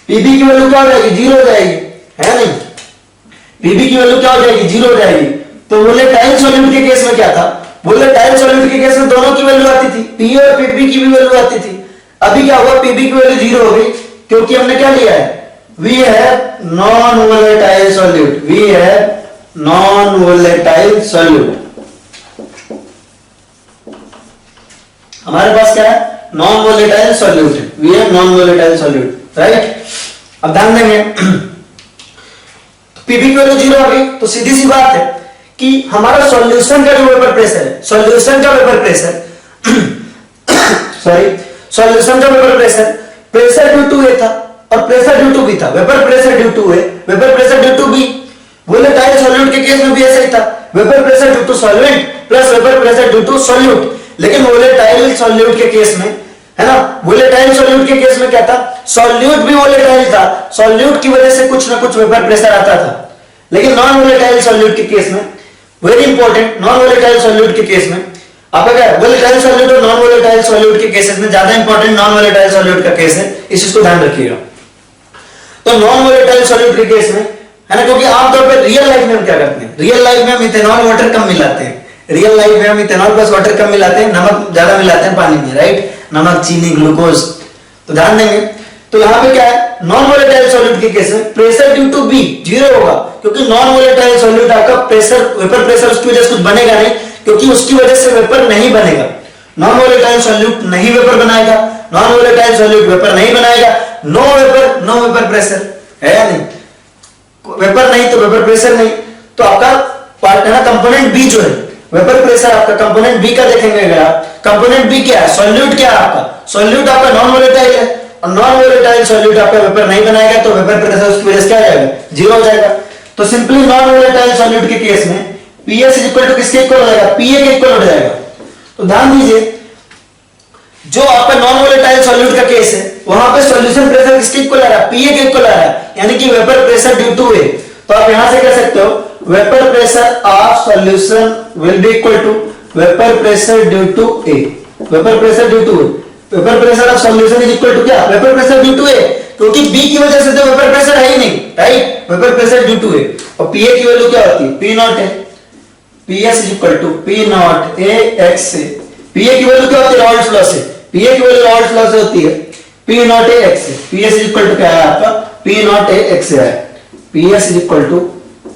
पीबी की वैल्यू क्या हो जाएगी, जीरो हो जाएगी, है नहीं। पीबी की वैल्यू क्या हो जाएगी, जीरो हो जाएगी। तो वोलेटाइल सॉल्यूट के केस में क्या था, वोलेटाइल सॉल्यूट के केस में दोनों की वैल्यू आती थी, पी और पीबी की भी वैल्यू आती थी। अभी क्या हुआ, पीबी की वैल्यू जीरो हो गई, क्योंकि हमने क्या लिया है, we have non volatile solute, we have non volatile solute. हमारे पास क्या है, non volatile solute, we have non volatile solute, right. अब ध्यान देंगे, पीबी की वैल्यू जीरो आ गई, तो सीधी सी बात है कि हमारा सॉल्यूशन का जो वेपर प्रेशर है, सॉल्यूशन का वेपर प्रेशर सॉरी, सॉल्यूशन का vapour pressure, pressure due to A था और प्रेशर ड्यू टू बी था, vapour pressure due to A, vapour pressure due to B. Volatile solute के केस में भी ऐसा ही था, vapour pressure due to solvent plus vapour pressure due to solute. लेकिन वोलेटाइल सॉल्यूट के केस में, है ना, वोलेटाइल सॉल्यूट के केस में क्या था, सॉल्यूट भी वोलेटाइल था, सॉल्यूट की वजह से कुछ ना कुछ वेपर प्रेशर आता था। लेकिन नॉन वोलेटाइल सॉल्यूट के केस में, very important, non volatile solute के केस में आपका क्या है, वोलेटाइल सॉल्यूट और नॉन वोलेटाइल सॉल्यूट के केसेस में ज्यादा इंपॉर्टेंट नॉन वोलेटाइल सॉल्यूट का केस है, इस चीज को ध्यान रखिएगा। तो नॉन वोलेटाइल सॉल्यूट के केस में, है ना, क्योंकि आमतौर पर रियल लाइफ में हम क्या करते हैं, रियल लाइफ में हम इथेनॉल वाटर कम मिलाते हैं, रियल लाइफ में हम इथेनॉल प्लस वाटर कम मिलाते हैं, नमक ज्यादा मिलाते हैं पानी में, राइट, नमक, चीनी, ग्लूकोज। तो ध्यान देंगे, तो यहां पे क्या है, नॉन वोलेटाइल सॉल्यूट के केस में pressure due to B zero होगा, क्योंकि नॉन वोलेटाइल सॉल्यूट आपका प्रेशर, वेपर प्रेशर उसकी वजह से कुछ बनेगा नहीं, क्योंकि उसकी वजह से वेपर नहीं बनेगा। नॉन वोलेटाइल सॉल्यूट नहीं वेपर बनाएगा, नॉन वोलेटाइल सॉल्यूट वेपर नहीं बनाएगा, no vapour no vapour pressure, है या नहीं, वेपर नहीं तो वेपर प्रेशर नहीं। तो आपका पार्ट है ना, कंपोनेंट बी जो है, वेपर प्रेशर आपका कंपोनेंट बी का देखेंगे अगर आप, कंपोनेंट बी क्या है, सॉल्यूट क्या है आपका, सॉल्यूट आपका नॉन वोलेटाइल है, और नॉन वोलेटाइल सॉल्यूट आपका वेपर नहीं बनाएगा, तो वेपर प्रेशर उसकी वजह से क्या हो जाएगा, जीरो हो जाएगा। तो सिंपली नॉन वोलेटाइल सॉल्यूट के केस में पीएस इक्वल टू किसके इक्वल हो जाएगा, पीए के इक्वल हो जाएगा। तो ध्यान दीजिए, जो आपका नॉन वोलेटाइल सॉल्यूट का केस है, वहां पे सॉल्यूशन प्रेशर किसके इक्वल आ रहा है, पीए के इक्वल आ रहा है, यानी कि vapour pressure due to A. तो आप यहां से कह सकते हो vapour pressure of solution will be equal to vapour pressure due to A, vapour pressure due to A, vapour pressure of solution is equal to क्या, vapour pressure due to A, क्योंकि B की वजह से तो vapour pressure है ही नहीं, right, vapour pressure due to A. और पीए की वैल्यू क्या होती है, पी नॉट है, PS is equal to P not A X से। पीए की वैल्यू क्या होती है, रॉल्स लॉ से, पीए की वैल्यू रॉल्स लॉ से होती है पी नॉट ए एक्स से। पीएस इज इक्वल टू क्या है आपका, पी नॉट ए एक्स से आया, PS is equal to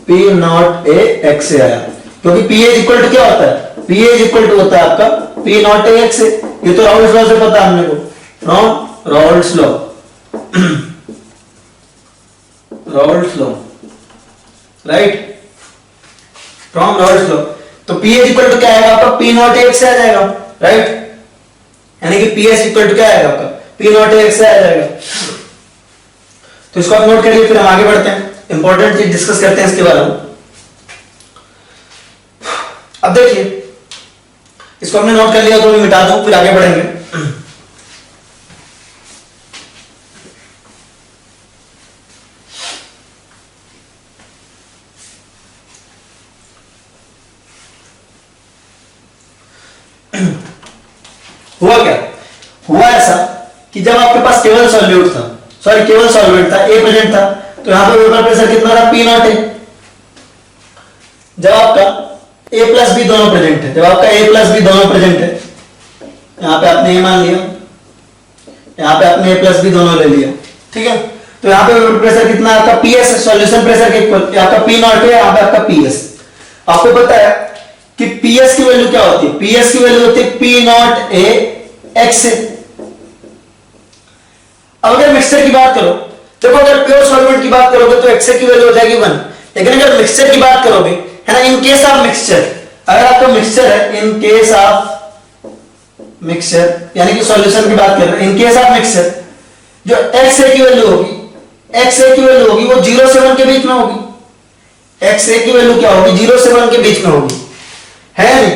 P not A X से आया, क्योंकि पीए इज इक्वल टू क्या होता है, पीए इज इक्वल टू होता है आपका पी नॉट ए एक्स से। ये तो रॉल्स लॉ से पता है हमने को, from Rawls law, Rawls law, right, from Rawls law. तो पी इज इक्वल टू क्या आएगा आपका, पी नॉट एक्स से आ जाएगा, राइट, यानी कि पी एस इक्वल टू क्या आएगा आपका, पी नॉट एक्स से आ जाएगा। तो इसको आप नोट करिए, फिर हम आगे बढ़ते हैं, इंपॉर्टेंट चीज डिस्कस करते हैं इसके बारे में। अब देखिए, इसको हमने नोट कर लिया तो मैं मिटा दूं, फिर आगे बढ़ेंगे। हुआ क्या, हुआ ऐसा कि जब आपके पास केवल सॉल्यूट था, सॉरी केवल सॉल्वेंट था, ए प्रेजेंट था, तो यहां पे वेपर प्रेशर कितना था, पी नॉट है। जब आपका ए प्लस बी दोनों प्रेजेंट है, जब आपका ए प्लस बी दोनों प्रेजेंट है, यहां पे आपने ए मान लिया, यहां पे आपने ए प्लस बी दोनों ले लिया, ठीक है। तो यहां पे वेपर प्रेशर कितना आपका, पीएस, सॉल्यूशन प्रेशर के इक्वल, आपका पी नॉट है, यहां पे आपका पीएस। आपको पता है कि पीएस की वैल्यू क्या होती है, पीएस की वैल्यू होती है पी नॉट ए एक्स से। अब अगर मिक्सचर की बात करो, देखो अगर प्योर सॉल्वेंट की बात करोगे तो एक्स की वैल्यू हो जाएगी 1, लेकिन अगर मिक्सचर की बात करोगे, है ना, इन केस ऑफ मिक्सचर, अगर आपका मिक्सचर है, इन केस ऑफ मिक्सचर, यानी कि सॉल्यूशन की बात कर रहे हैं, इन केस ऑफ मिक्सचर, जो एक्स की वैल्यू होगी, एक्स की वैल्यू होगी वो 0 से 1 के बीच में होगी। एक्स की वैल्यू क्या होगी, 0 से 1 के बीच में होगी, है नहीं।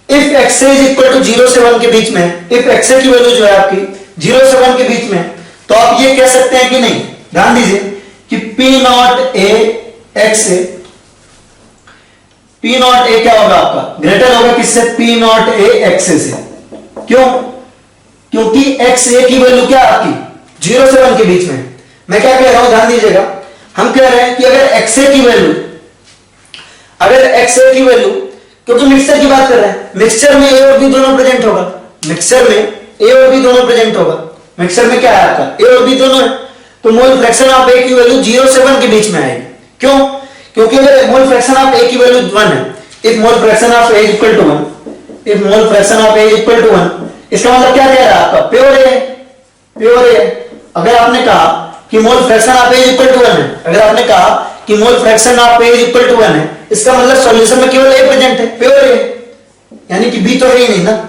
If X is equal to 0 से 1 के बीच में, इफ एक्स की वैल्यू जो है आपकी 0 से 1 के बीच में, तो आप ये कह सकते हैं कि नहीं, ध्यान दीजिए कि नॉट ए एक्स से पी नॉट ए क्या होगा आपका, ग्रेटर होगा किससे, पी नॉट ए एक्स से। क्यों, क्योंकि एक्स ए की वैल्यू क्या आपकी 0 से 1 के बीच में। मैं क्या कह रहा हूं ध्यान दीजिएगा, हम कह रहे हैं कि अगर एक्स ए की वैल्यू, अगर एक्स ए की वैल्यू, क्योंकि मिक्सचर की बात कर रहे हैं, मिक्सचर में ए और बी दोनों प्रेजेंट होगा, मिक्सचर में ए और बी दोनों प्रेजेंट होगा। मिक्सचर में क्या है आपका, ए और बी दोनों है, तो मोल फ्रैक्शन ऑफ ए की वैल्यू 0 से 1 के बीच में आएगी। क्यों, क्योंकि अगर मोल फ्रैक्शन ऑफ ए की वैल्यू 1 है, if mole fraction of A equal to 1, if mole fraction of A equal to 1, इसका मतलब क्या कह रहा है आपका, प्योर ए, प्योर ए। अगर आपने कहा कि mole fraction of A equal to 1 है, अगर आपने कहा कि mole fraction of A equal to 1 है, इसका मतलब सॉल्यूशन में केवल ए प्रेजेंट है, प्योर ए, यानी कि बी तो है ही नहीं ना।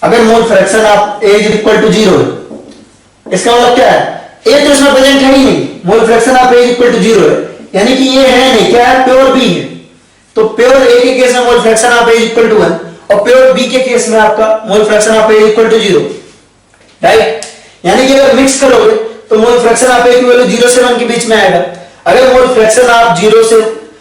अगर mole fraction of A equal to 0 है, इसका मतलब क्या है, ए तो इसमें प्रेजेंट है ही नहीं, mole fraction of A equal to 0 है, यानी कि ये है नहीं, क्या है, प्योर बी है। तो प्योर ए के केस में mole fraction of A equal to 1 और प्योर बी के केस में आपका mole fraction of A equal to 0, right. यानी कि अगर मिक्स करोगे तो मोल फ्रैक्शन ऑफ ए की वैल्यू 0 से 1 के बीच में आएगा। अगर मोल फ्रैक्शन ऑफ 0 से,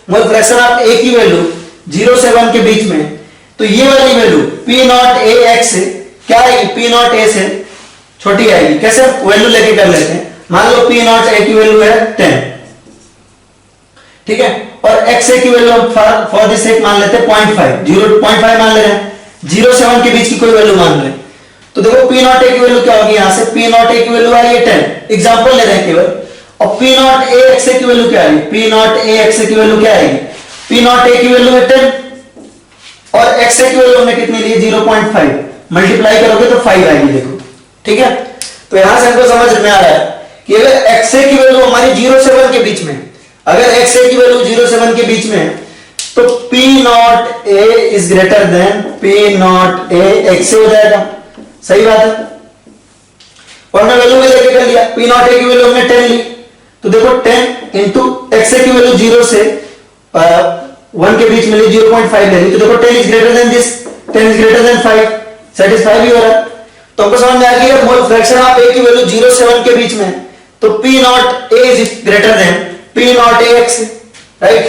मोल फ्रैक्शन ऑफ ए की वैल्यू 0 से 1 के बीच में, तो ये वाली value P not A X से क्या आएगी, पी नॉट ए से छोटी आएगी। कैसे वैल्यू लेके कर लेते हैं, मान लो पी नॉट ए की वैल्यू है 10, ठीक है, और एक्स ए की वैल्यू फॉर दिस सेक मान लेते हैं 0.5, 0.5 मान ले रहे हैं, 0 से 1 के बीच की कोई वैल्यू मान रहे हैं। तो देखो पी नॉट ए की वैल्यू क्या होगी, यहां से पी नॉट ए की वैल्यू आई है 10, एग्जांपल ले रहे हैं केवल। और P not A X A की वैल्यू क्या आएगी, P not A X A की वैल्यू क्या आएगी, पी नॉट ए की वैल्यू है 10 और एक्स ए की वैल्यू हमने कितनी ली, 0.5, मल्टीप्लाई करोगे तो 5 आएगी, देखो, ठीक है। तो यहां से हमको समझ में आ रहा है कि अगर एक्स ए की वैल्यू हमारी 0 से 1 के बीच में, अगर एक्स ए की वैल्यू 0 से 1 के बीच में है, तो P not A is greater than P not A X A हो जाएगा, सही बात है। और मैं वैल्यू में लेके कर लिया, पी नॉट ए की वैल्यू हमने 10 ली, तो देखो 10 इंटू एक्स ए की वैल्यू 0 से 1 के बीच में ली, 0.5 ले ली, तो देखो 10 is greater then this, 10 is greater then 5, satisfy भी हो रहा है। तो हमको समझ में आ गया मोल फ्रैक्शन ऑफ ए की वैल्यू 0 से 1 के बीच में, तो P not A is greater than P not A x, right.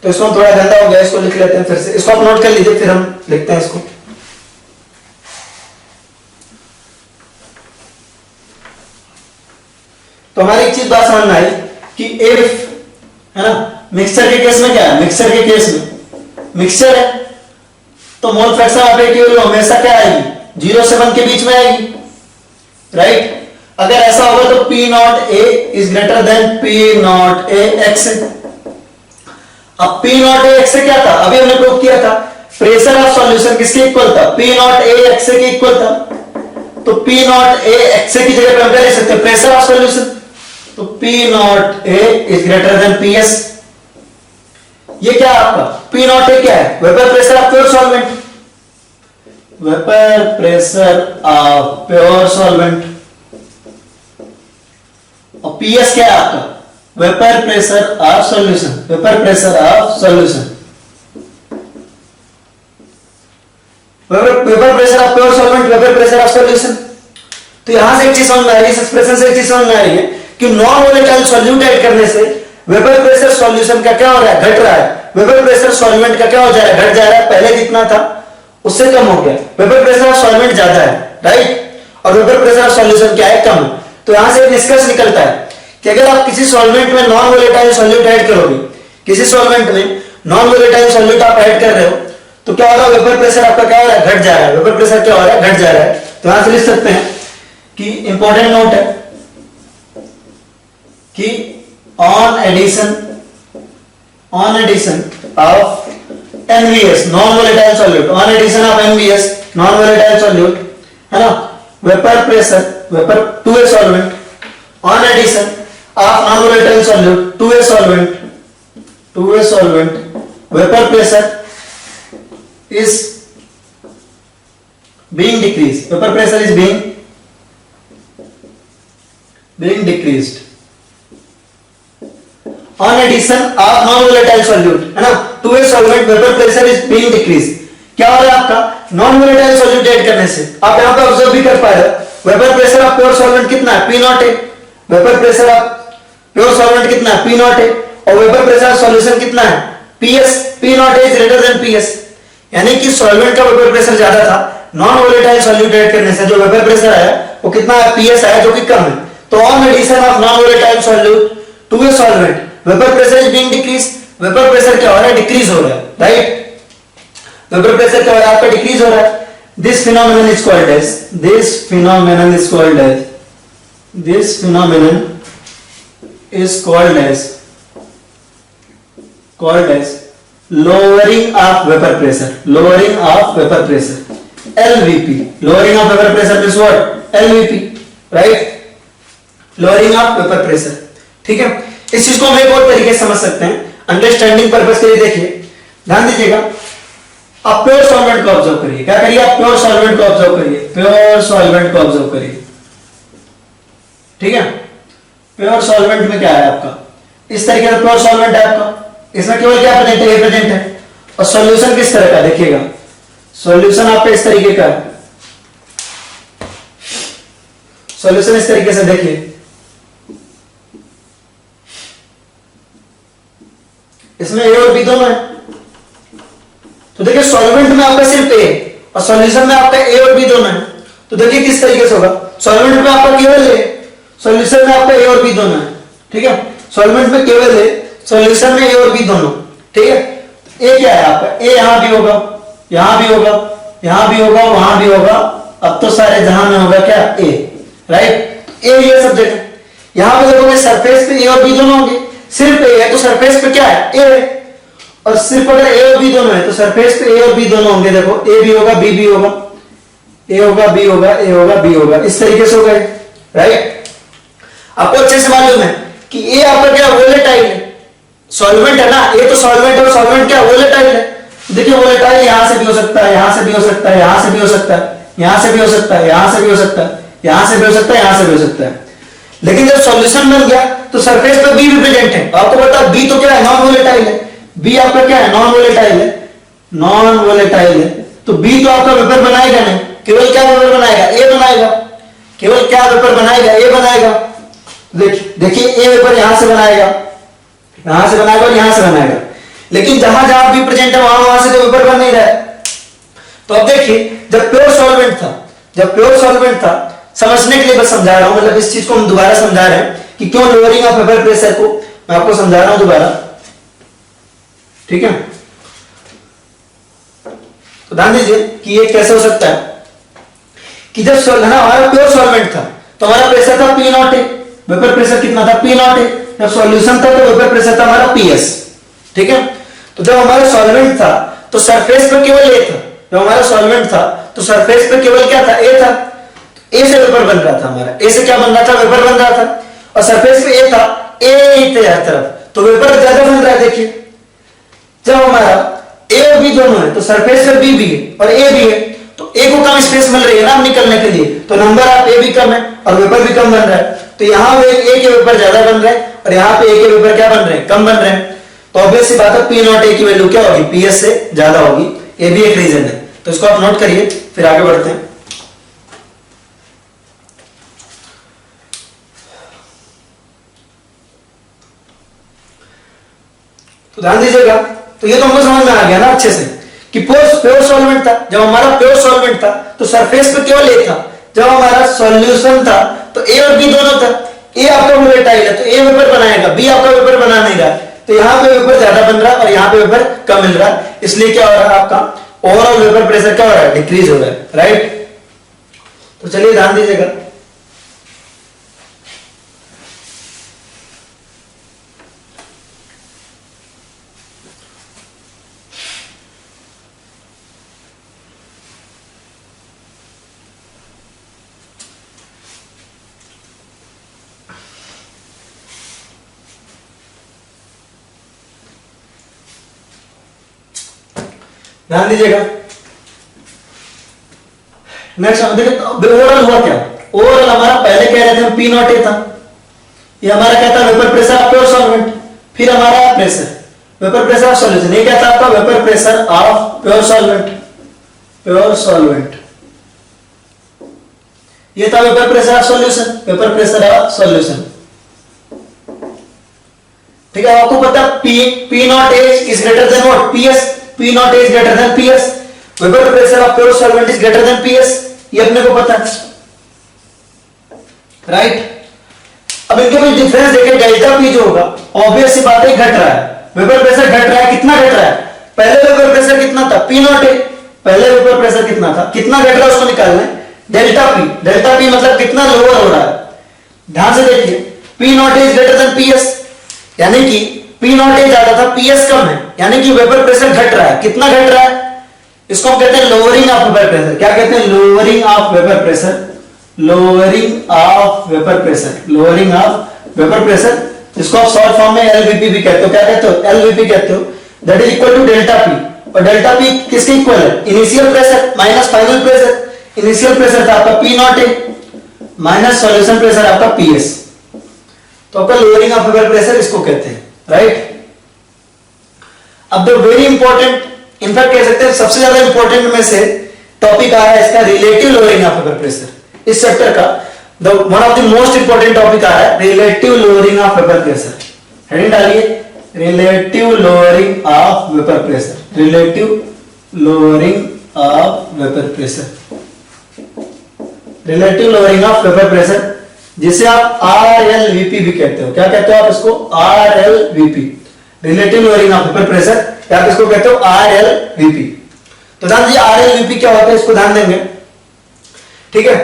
तो इसको थोड़ा गंदा हो गया, इसको लिख लेते हैं फिर से, इसको आप नोट कर लीजिए, फिर हम लिखते हैं इसको। तो हमारी एक चीज बात समझ में आई कि इफ, है ना, मिक्सचर के केस में क्या है, मिक्सचर के केस में मिक्सचर है तो मोल फ्रैक्शन ऑफ ए की वैल्यू हमेशा क्या आएगी, 0 से 1 के बीच में आएगी, राइट। अगर ऐसा होगा तो P not A is greater than P not A x. अब पी नॉट ए एक्स से क्या था, अभी हमने प्रूव किया था, प्रेशर ऑफ सॉल्यूशन किसके इक्वल था, पी नॉट ए एक्स के इक्वल था। तो पी नॉट ए एक्स की जगह पे हम क्या लिख सकते हैं, प्रेशर ऑफ सॉल्यूशन, तो P not A is greater than P S. ये क्या है आपका, पी नॉट ए क्या है, vapour pressure of pure solvent, vapour pressure of pure solvent. और पीएस क्या है आपका, vapour pressure of solution, vapour pressure of solution, vapour pressure of pure solvent, vapour pressure of solution. तो यहां से एक चीज समझ में आ रही है, इस एक्सप्रेशन से एक चीज समझ में आ रही है कि नॉन वोलेटाइल सॉल्यूट ऐड करने से वेपर प्रेशर सॉल्यूशन का क्या हो रहा है, घट रहा है, वेपर प्रेशर सॉल्वेंट का क्या हो जा रहा है, घट जा रहा है, पहले जितना था उससे कम हो गया, वेपर प्रेशर ऑफ सॉल्वेंट ज्यादा है, राइट, और वेपर प्रेशर ऑफ सॉल्यूशन क्या है, कम। तो यहां से एक निष्कर्ष निकलता है कि अगर आप किसी सॉल्वेंट में नॉन वोलेटाइल सॉल्यूट ऐड करोगे, किसी सॉल्वेंट में नॉन वोलेटाइल सॉल्यूट आप ऐड कर रहे हो, तो क्या हो रहा है, वेपर प्रेशर आपका क्या हो रहा है, घट जा रहा है, वेपर प्रेशर क्या हो रहा है, घट जा रहा है। तो यहां से लिख सकते हैं कि इंपॉर्टेंट नोट है कि on addition of NVS non volatile solute, on addition of NVS non volatile solute, है ना, vapour pressure, vapour to a solvent, on addition of non volatile solute to a solvent, vapour pressure is being decreased, vapor pressure is being decreased on addition of non volatile solute, है ना, to a solvent vapor pressure is being decreased। क्या हो रहा है आपका, non volatile solute add करने से आप यहां पे ऑब्जर्व भी कर पा रहे हो, vapour pressure of pure solvent कितना है, P not a, vapour pressure of pure solvent कितना है, पी नॉट है, और वेपर प्रेशर सॉल्यूशन कितना है, PS, P not is greater then PS, यानी कि सॉल्वेंट का वेपर प्रेशर ज्यादा था, नॉन वोलेटाइल सॉल्यूट ऐड करने से जो वेपर प्रेशर आया वो कितना है, पीएस आया, जो कि कम है। तो on addition of non volatile solute to a solvent vapour pressure is being decrease, vapour pressure क्या हो रहा है, डिक्रीज हो रहा है, राइट, वेपर प्रेशर क्या हो रहा है आपका, डिक्रीज हो रहा है। This phenomenon is called as, this phenomenon is called as, this phenomenon is called as lowering of vapor pressure, lowering of vapor pressure, LVP, lowering of vapor pressure means what, LVP, right, lowering of vapor pressure, ठीक है। इस चीज को हम एक और तरीके से समझ सकते हैं, अंडरस्टैंडिंग पर्पस के लिए। देखिए ध्यान दीजिएगा, आप प्योर सॉल्वेंट को ऑब्जर्व करिए, क्या करिए आप, प्योर सॉल्वेंट को ऑब्जर्व करिए, प्योर सॉल्वेंट को ऑब्जर्व करिए, ठीक है। प्योर सॉल्वेंट में क्या है आपका, इस तरीके का प्योर सॉल्वेंट है आपका, इसमें केवल क्या प्रेजेंट है, ए प्रेजेंट है, और सॉल्यूशन किस तरह का, देखिएगा सॉल्यूशन आपका इस तरीके का है, सॉल्यूशन इस तरीके से देखिए, इसमें ए और बी दोनों है। तो देखिए सॉल्वेंट में आपका सिर्फ ए और सॉल्यूशन में आपका ए और बी दोनों है। तो देखिए किस तरीके से होगा, सॉल्वेंट में आपका केवल ए, सॉल्यूशन में आपका ए और बी दोनों है, ठीक है। सॉल्वेंट में केवल ए, सॉल्यूशन में ए और बी दोनों, ठीक है। ए क्या है आपका, ए यहां भी होगा, यहां भी होगा, यहां भी होगा, वहां भी होगा, अब तो सारे जहां में होगा क्या, ए, राइट। ए ये सब जगह, यहां पे देखोगे सरफेस पे ए और बी दोनों होंगे, सिर्फ ए है तो सरफेस पे क्या है, ए है, और सिर्फ अगर ए और बी दोनों है तो सरफेस पे ए और बी दोनों होंगे, देखो ए भी होगा, बी भी होगा, ए होगा, बी होगा, ए होगा, बी होगा, इस तरीके से हो गए, राइट। आपको अच्छे से मालूम है कि ए आपका क्या, वोलेटाइल है, सॉल्वेंट है ना, ए तो सॉल्वेंट है, और सॉल्वेंट क्या, वोलेटाइल है। देखिए वोलेटाइल यहां से भी हो सकता है, यहां से भी हो सकता है, यहां से भी हो सकता है, यहां से भी हो सकता है, यहां से भी हो सकता है, यहां से भी हो सकता है, यहां से भी हो सकता है। लेकिन जब सॉल्यूशन बन गया तो सरफेस पे बी भी प्रेजेंट है, आपको पता बी तो क्या है, नॉन वोलेटाइल है, बी आपका क्या है, नॉन वोलेटाइल है, नॉन वोलेटाइल है, तो बी तो आपका वेपर बनाएगा नहीं, केवल क्या वेपर बनाएगा, ए बनाएगा, केवल क्या वेपर बनाएगा, ए बनाएगा। देखिए ए वेपर यहां से बनाएगा, यहां से बनाएगा और यहां से बनाएगा, लेकिन जहां जहां भी प्रेजेंट है वहां वहां से तो वेपर बन नहीं रहा है। तो अब देखिए जब प्योर सॉल्वेंट था, जब प्योर सॉल्वेंट था, समझने के लिए बस समझा रहा हूं, मतलब इस चीज को हम दोबारा समझा रहे हैं कि क्यों लोअरिंग ऑफ वेपर प्रेशर को मैं आपको समझा रहा हूं दोबारा, ठीक है। तो ध्यान दीजिए कि ये कैसे हो सकता है कि जब हमारा प्योर सॉल्वेंट था तो हमारा प्रेशर था P not a, vapour pressure कितना था, पी नॉट ए, जब सॉल्यूशन था तो वेपर प्रेशर था हमारा पीएस, ठीक है। तो जब हमारा सॉल्वेंट था तो सरफेस पे केवल ए था, जब हमारा सॉल्वेंट था तो सरफेस पे केवल क्या था, ए था, ए से वेपर बन रहा था हमारा, ए से क्या बन रहा था, वेपर बन रहा था, और सरफेस पे ए था, ए हर तरफ, तो वेपर ज्यादा बन रहा है। देखिए जब हमारा ए और बी दोनों है तो सरफेस पे बी भी है और ए भी है, तो ए को कम स्पेस मिल रही है ना निकलने के लिए, तो नंबर ऑफ ए भी कम है और वेपर भी कम बन रहा है, तो यहां पे ए के वेपर ज्यादा बन रहे हैं और यहां पे ए के वेपर क्या बन रहे हैं, कम बन रहे हैं। तो ऑब्वियस सी बात है पी नॉट ए की वैल्यू क्या होगी, पीएस से ज्यादा होगी, ये भी एक रीजन है, तो इसको आप नोट करिए, फिर आगे बढ़ते हैं। तो ध्यान दीजिएगा, तो ये तो हमको समझ में आ गया ना अच्छे से कि प्योर सॉल्वेंट था, जब हमारा प्योर सॉल्वेंट था तो सरफेस पे केवल ए था, जब हमारा सॉल्यूशन था तो ए और बी दोनों था, ए आपका वोलेटाइल है तो ए वेपर बनाएगा, बी आपका वेपर बना नहीं रहा, तो यहां पे वेपर ज्यादा बन रहा है और यहां पे वेपर कम मिल रहा है, इसलिए क्या हो रहा है आपका ओवरऑल वेपर प्रेशर क्या हो रहा है, डिक्रीज हो रहा है, राइट। तो चलिए ध्यान दीजिएगा, ध्यान दीजिएगा। नेक्स्ट देखिए ओवरऑल हुआ क्या, ओवरऑल हमारा पहले कह रहे थे हम पी नॉट ए था, ये हमारा क्या था, vapour pressure of pure solvent, फिर हमारा pressure vapour pressure of solution, ये क्या था आपका, vapour pressure of pure solvent, pure solvent, ये था vapour pressure of solution, vapour pressure of solution, ठीक है, आपको पता P naught A is greater then what, PS, P naught A is greater then PS, vapour pressure of pure solvent is greater then PS, ये अपने को पता है, right. अब इनके बीच डिफरेंस देखें, डेल्टा P जो होगा ऑब्वियस सी बात है घट रहा है, वेपर प्रेशर घट रहा है, कितना घट रहा है, पहले वेपर प्रेशर कितना था P नॉट ए, पहले वेपर प्रेशर कितना था, कितना घट रहा है उसको निकालना है, डेल्टा P मतलब कितना लोअर हो रहा है, ध्यान से देखिए P naught A is greater then PS, यानी कि P नॉट ए ज्यादा था, PS कम है, यानी कि वेपर प्रेशर घट रहा है, कितना घट रहा है, इसको हम कहते हैं लोअरिंग ऑफ वेपर प्रेशर, क्या कहते हैं, lowering of vapour pressure, lowering of vapour pressure, lowering of vapour pressure, इसको आप शॉर्ट फॉर्म में LVP भी कहते हो, क्या कहते हो, LVP कहते हो, that is equal to delta P, और डेल्टा P किसके इक्वल है, initial pressure minus final pressure, initial pressure था आपका P naught A minus solution pressure आपका PS, तो आपका लोअरिंग ऑफ वेपर प्रेशर इसको कहते हैं, राइट। अब द वेरी इंपॉर्टेंट, इनफैक्ट कह सकते हैं सबसे ज्यादा इंपॉर्टेंट में से टॉपिक आया है इसका, relative lowering of vapour pressure, इस चैप्टर का one of the most important topic आया है relative lowering of vapour pressure, heading डालिए relative lowering of vapour pressure, relative lowering of vapour pressure, relative lowering of vapour pressure, जिसे आप RLVP भी कहते हो, क्या कहते हो आप इसको, RLVP, relative lowering of vapour pressure, या आप इसको कहते हो RLVP। तो ध्यान दीजिए RLVP क्या होता है, इसको ध्यान देंगे, ठीक है।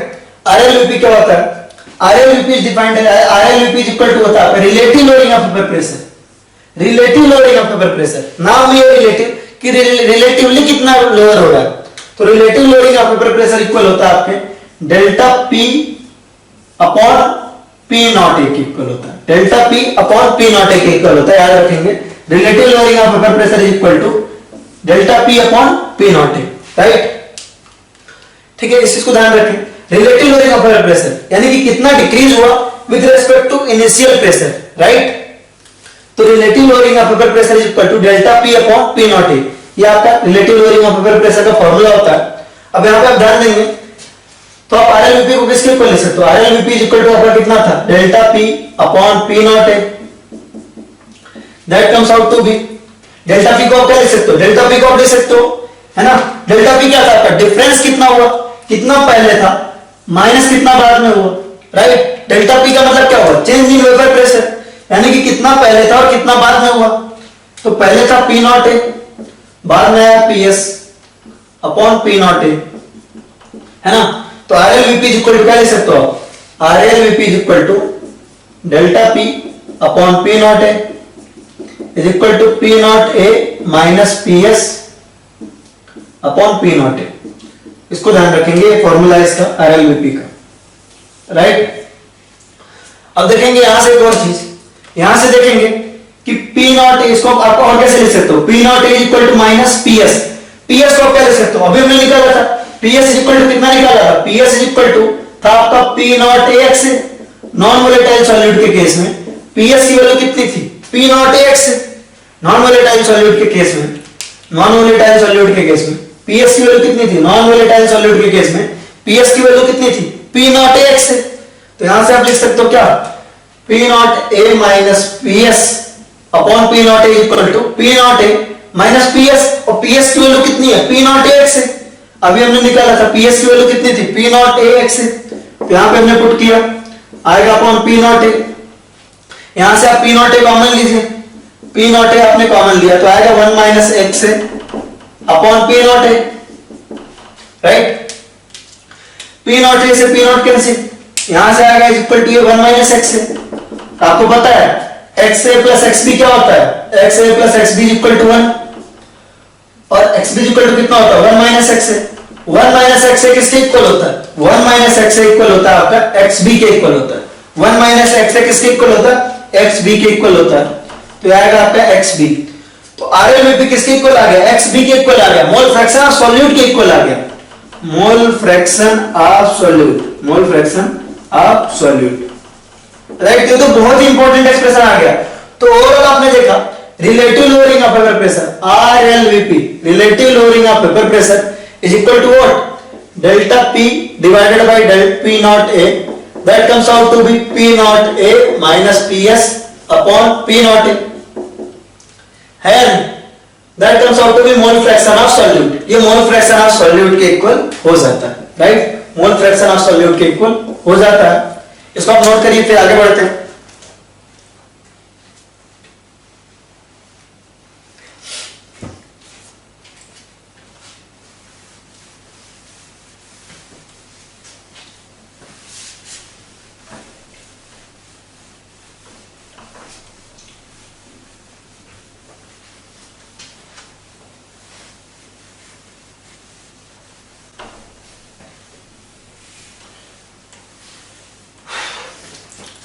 RLVP क्या होता है, RLVP इज डिफाइंड है, RLVP इज इक्वल टू होता है relative lowering of vapour pressure, relative lowering of vapour pressure, नाम ही है रिलेटिव कि रिलेटिवली कितना लोअर हो रहा है, तो relative lowering of vapour pressure equal होता है आपके delta P upon P naught A के इक्वल होता है, delta P upon P naught A के इक्वल होता है, याद रखेंगे, relative lowering of vapour pressure is equal to delta P upon P naught A, right, ठीक है, इस चीज को ध्यान रखें, relative lowering of vapour pressure यानी कि कितना डिक्रीज हुआ with respect to initial pressure, right. तो relative lowering of vapour pressure is equal to delta P upon P naught A, ये आपका relative lowering of vapour pressure का formula होता है। अब यहां पे आप ध्यान देंगे तो आप RLVP को किसके इक्वल लिख सकते हो, RLVP इज इक्वल टू आपका कितना था, delta P upon P naught A, that comes out to be, delta P को आप क्या लिख सकते हो, डेल्टा P को आप लिख सकते हो, है ना, डेल्टा P क्या था आपका, डिफरेंस कितना हुआ, कितना पहले था माइनस कितना बाद में हुआ, राइट। डेल्टा P का मतलब क्या हुआ, चेंज इन वेपर प्रेशर, यानी कि कितना पहले था और कितना बाद में हुआ, तो पहले था P नॉट ए, बाद में आया PS अपॉन P नॉट ए, है ना। तो RLVP इज इक्वल टू क्या लिख सकते हो आप, RLVP is equal to delta P upon P naught A is equal to P naught A minus PS upon P naught A, इसको ध्यान रखेंगे, ये फॉर्मूला इसका RLVP का, राइट। अब देखेंगे यहां से एक और चीज, यहां से देखेंगे कि P नॉट ए, इसको आप और कैसे लिख सकते हो, P naught A is equal to minus PS, PS को आप क्या लिख सकते हो, अभी हमने निकाला था PS इज इक्वल टू कितना निकाला था, PS इज इक्वल टू था आपका P naught A x, non volatile solute के केस में PS की वैल्यू कितनी थी, P naught A x, non volatile solute के केस में, नॉन वोलेटाइल सॉल्यूट के केस में PS की वैल्यू कितनी थी, नॉन वोलेटाइल सॉल्यूट के केस में PS की वैल्यू कितनी थी, P नॉट ए एक्स, तो यहां से आप लिख सकते हो क्या, P naught A minus PS upon P naught A equal to P naught A minus PS, और PS की वैल्यू कितनी है, P नॉट ए एक्स, अभी हमने निकाला था PS की वैल्यू कितनी थी, P नॉट ए एक्स, तो यहां पे हमने पुट किया, आएगा अपॉन P नॉट ए, यहां से आप P नॉट ए कॉमन लीजिए, P नॉट ए आपने कॉमन लिया तो आएगा 1 minus x upon P naught A, right. P naught ए से P नॉट कैंसिल, यहां से आएगा इक्वल टू 1 माइनस एक्स, आपको पता है x A plus x B क्या होता है, x A plus x B equal to 1, और एक्स बी इक्वल टू कितना होता है, 1 माइनस एक्स ए, 1 माइनस एक्स ए किसके इक्वल होता है, 1 माइनस एक्स ए इक्वल होता है आपका एक्स बी के इक्वल होता है, 1 माइनस एक्स ए किसके इक्वल होता है, एक्स बी के इक्वल होता है, तो आएगा आपका एक्स बी। तो RLVP किसके इक्वल आ गया, एक्स बी के इक्वल आ गया, मोल फ्रैक्शन ऑफ सॉल्यूट के इक्वल आ गया, मोल fraction of solute, mole fraction of solute, right. ये तो बहुत ही इंपॉर्टेंट एक्सप्रेशन आ गया। तो ओवरऑल आपने देखा relative lowering of vapour pressure RLVP, relative lowering of vapour pressure is equal to what, delta P divided by delta P not A, that comes out to be P not A minus PS upon P not A, and that comes out to be mole fraction of solute. ये mole fraction of solute के equal हो जाता है, right? Mole fraction of solute के equal हो जाता है। इसको आप नोट करिए, फिर आगे बढ़ते हैं।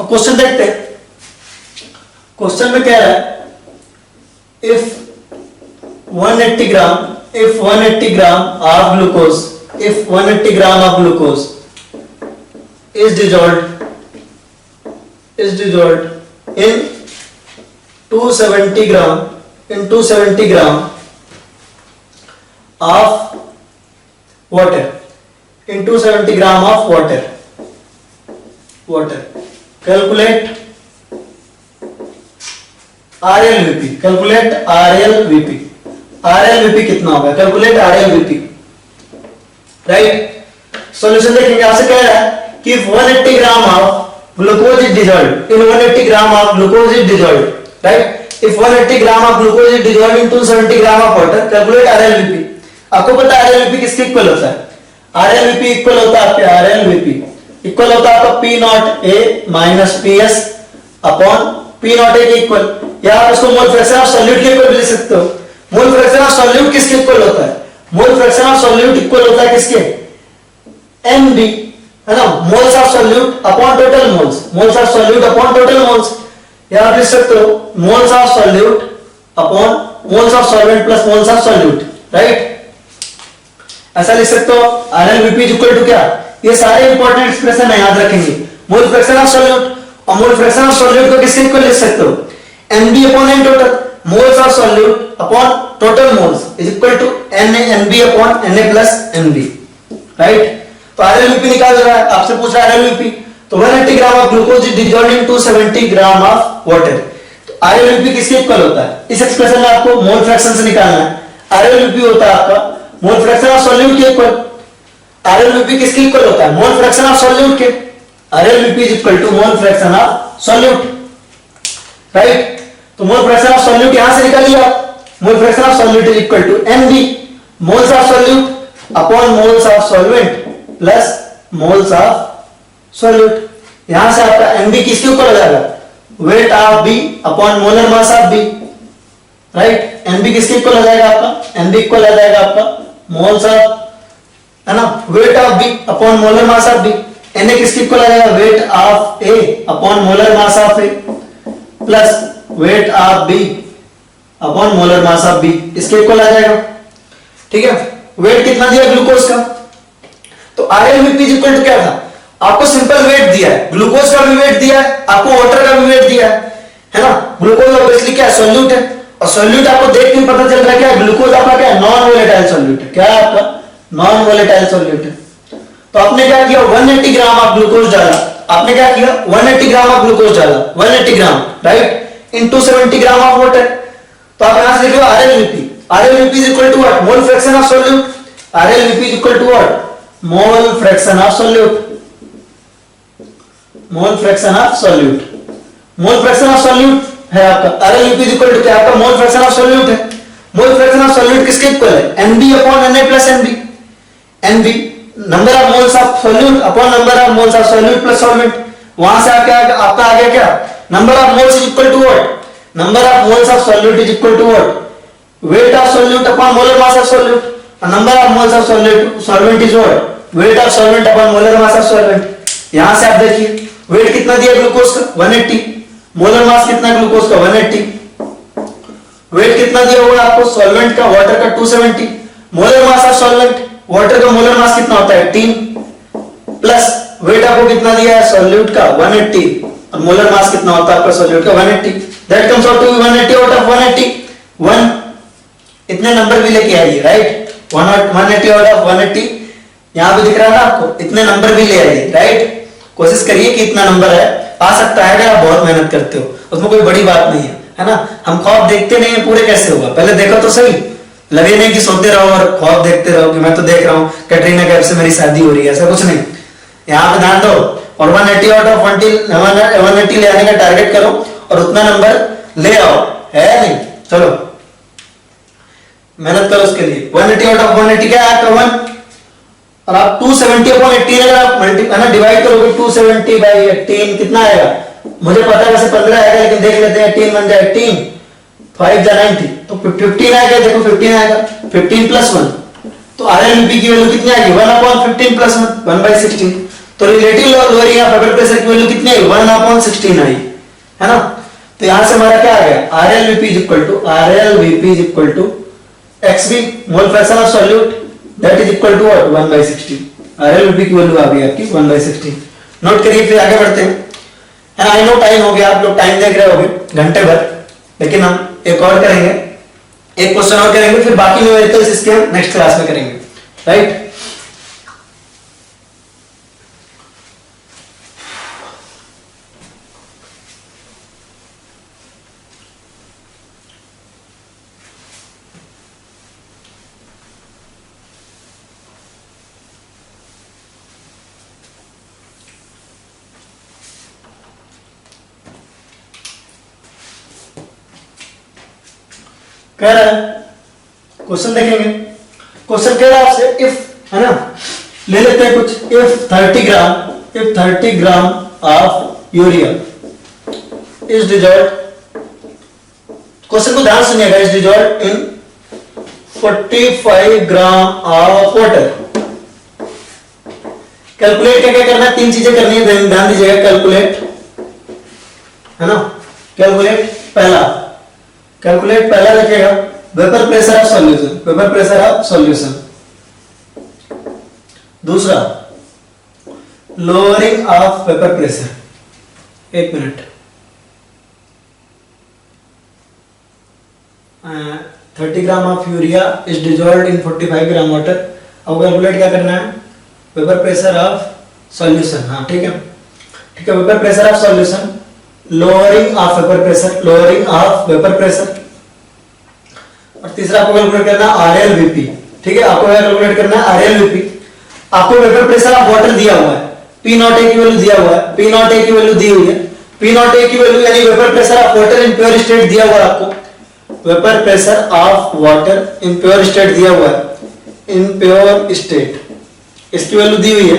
अब क्वेश्चन देखते हैं। क्वेश्चन में कह रहा है if 180 gram of glucose is dissolved in 270 gram of water, calculate RLVP कितना होगा, कैलकुलेट RLVP, राइट? सॉल्यूशन देखेंगे। आपसे कह रहा है कि 180 gram of glucose is dissolved in 180 gram of glucose is dissolved, right? If 180 gram of glucose is dissolved in 270 gram of water, calculate RLVP। आपको पता है RLVP किसके इक्वल होता है? RLVP इक्वल होता है आपके RLVP इक्वल होता है आपका P not A minus PS upon P not A के इक्वल, या आप इसको मोल फ्रैक्शन ऑफ सॉल्यूट के इक्वल भी लिख सकते हो। मोल फ्रैक्शन ऑफ सॉल्यूट किसके इक्वल होता है? Mole fraction of solute equal होता है किसके? MB, है ना? Moles of solute upon total moles, moles of solute upon total moles, या आप लिख सकते हो moles of solute upon moles of solvent plus moles of solute, right? ऐसा लिख सकते हो। RLVP इक्वल टू क्या? ये सारे इंपॉर्टेंट एक्सप्रेशन है, याद रखेंगे। मोल फ्रैक्शन ऑफ सॉल्यूट और मोल फ्रैक्शन ऑफ सॉल्यूट को किसके इक्वल लिख सकते हो? MB upon N total, moles of solute upon total moles is equal to NB upon Na plus NB, right? तो RLVP निकाल रहा है, आपसे पूछ रहा है RLVP। तो 180 gram of glucose is dissolved in 270 gram of water. तो RLVP किसके इक्वल होता है? इस एक्सप्रेशन में आपको मोल फ्रैक्शन से निकालना है। RLVP होता है आपका मोल फ्रैक्शन ऑफ सॉल्यूट के इक्वल। RLVP किसके इक्वल होता है? मोल फ्रैक्शन ऑफ सॉल्यूट के। RLVP is equal to mole fraction of solute, right? तो मोल फ्रैक्शन ऑफ सॉल्यूट यहां से निकालिए आप। Mole fraction of solute is equal to MB moles of solute upon moles of solvent plus moles of solute. यहां से आपका MB किसके ऊपर हो जाएगा? Weight of B upon molar mass of B, right? MB किसके इक्वल हो जाएगा आपका? MB इक्वल हो जाएगा आपका मोल्स ऑफ, है ना, wait of B upon molar mass of B। Na किसके इक्वल आ जाएगा? Weight of A upon molar mass of A plus wait of B upon molar mass of B, इसके equal आ जाएगा, ठीक है? वेट कितना दिया ग्लूकोज का? तो RLVP इक्वल टू क्या था? आपको सिंपल वेट दिया है, ग्लूकोज का भी वेट दिया है, आपको वाटर का भी वेट दिया है ना? ग्लूकोज ऑब्वियसली क्या है? सॉल्यूट है, और सॉल्यूट आपको देख के पता चल रहा है क्या? ग्लूकोज आपका क्या है? नॉन वोलेटाइल सॉल्यूट है। क्या है आपका? नॉन वोलेटाइल सॉल्यूट है। तो आपने क्या किया? 180 ग्राम ऑफ ग्लूकोज डाला। आपने क्या किया? 180 ग्राम ऑफ ग्लूकोज डाला, 180 gram, right? In 270 gram of water. तो आप यहां से लिखो RLVP। RLVP is equal to what? Mole fraction of solute. RLVP is equal to what? Mole fraction of solute, mole fraction of solute. Mole fraction of solute है आपका। RLVP is equal to क्या? आपका mole fraction of solute है। Mole fraction of solute किसके equal है? MB upon Na plus NB। NB number of moles of solute upon number of moles of solute plus solvent. वहां से आपका आ गया क्या? Number of moles is equal to what? Number of moles of solute is equal to what? Weight of solute upon molar mass of solute. Number of moles of solvent is what? Weight of solvent upon molar mass of solvent. यहां से आप देखिए wait कितना दिया glucose का? 180। Molar mass कितना glucose का? 180। Wait कितना दिया हुआ आपको सॉल्वेंट का? वाटर का 270। Molar mass of solvent, water का मोलर मास कितना होता है? 18 प्लस वेट आपको कितना दिया है सॉल्यूट का? 180, और मोलर मास कितना होता है आपका सॉल्यूट का? 180। That comes out to 180 out of 180। 1 इतने नंबर भी लेके आइए, राइट? 180 आउट ऑफ 180 यहां पे दिख रहा है ना आपको? इतने नंबर भी ले आइए, राइट? कोशिश करिए कि इतना नंबर है, आ सकता है अगर आप बहुत मेहनत करते हो, उसमें कोई बड़ी बात नहीं है है ना। हम ख्वाब देखते नहीं है पूरे, कैसे होगा, पहले देखो तो सही, लगे नहीं कि सोते रहो और ख्वाब देखते रहो कि मैं तो देख रहा हूँ कैटरीना कैफ से मेरी शादी हो रही है, ऐसा कुछ नहीं। यहाँ पे ध्यान दो और 180 आउट ऑफ 180 ले आने का टारगेट करो और उतना नंबर ले आओ, है नहीं। चलो मेहनत करो उसके लिए। 180 आउट ऑफ 180 क्या है आपका 1, और आप 270/18 अगर आप मल्टीप्लाई डिवाइड करोगे 270/18 कितना आएगा, मुझे पता है वैसे 15 आएगा लेकिन देख लेते हैं। 18 बन जाए 18, 5 जा 90, तो 15 आएगा, देखो 15 आएगा, 15 + 1, तो RLVP की वैल्यू कितनी आएगी 1/15 + 1, 1/16। तो relative lowering of vapour pressure की वैल्यू कितनी आई 1/16 आई, है ना। तो यहां से हमारा क्या आ गया RLVP XV mole fraction of solute that is equal to what 1/16। RLVP की वैल्यू आ गई आपकी 1/16। नोट करिए, फिर आगे बढ़ते हैं। एंड आई नो टाइम हो गया, आप लोग टाइम देख रहे होगे घंटे भर, लेकिन हम एक और करेंगे, एक क्वेश्चन और करेंगे, फिर बाकी न्यूमेरिकल्स इसके हम नेक्स्ट क्लास में करेंगे, राइट। कह रहा है क्वेश्चन देखेंगे, क्वेश्चन कह रहा है आपसे इफ, है ना, ले लेते हैं कुछ। If 30 gram of urea is dissolved, question को ध्यान सुनिएगा, is dissolved in 45 gram of water. Calculate क्या क्या करना है, 3 चीजें करनी है, ध्यान दीजिएगा। कैलकुलेट, है ना, कैलकुलेट पहला लिखेगा vapour pressure of solution, vapour pressure of solution. दूसरा lowering of vapour pressure, 1 minute, 30 gram of urea is dissolved in 45 gram water. अब कैलकुलेट क्या करना है, वेपर प्रेशर ऑफ सॉल्यूशन। हाँ ठीक है, vapour pressure of solution, lowering of vapour pressure. और तीसरा आपको कैलकुलेट करना है RLVP, ठीक है, आपको कैलकुलेट करना है RLVP। आपको वेपर प्रेशर ऑफ वाटर दिया हुआ है, P0A की वैल्यू दिया हुआ है, P0A की वैल्यू दी हुई है, P0A की वैल्यू यानी vapour pressure of water in pure state दिया हुआ है आपको, vapour pressure of water in pure state दिया हुआ है, इन प्योर स्टेट, इसकी वैल्यू दी हुई है,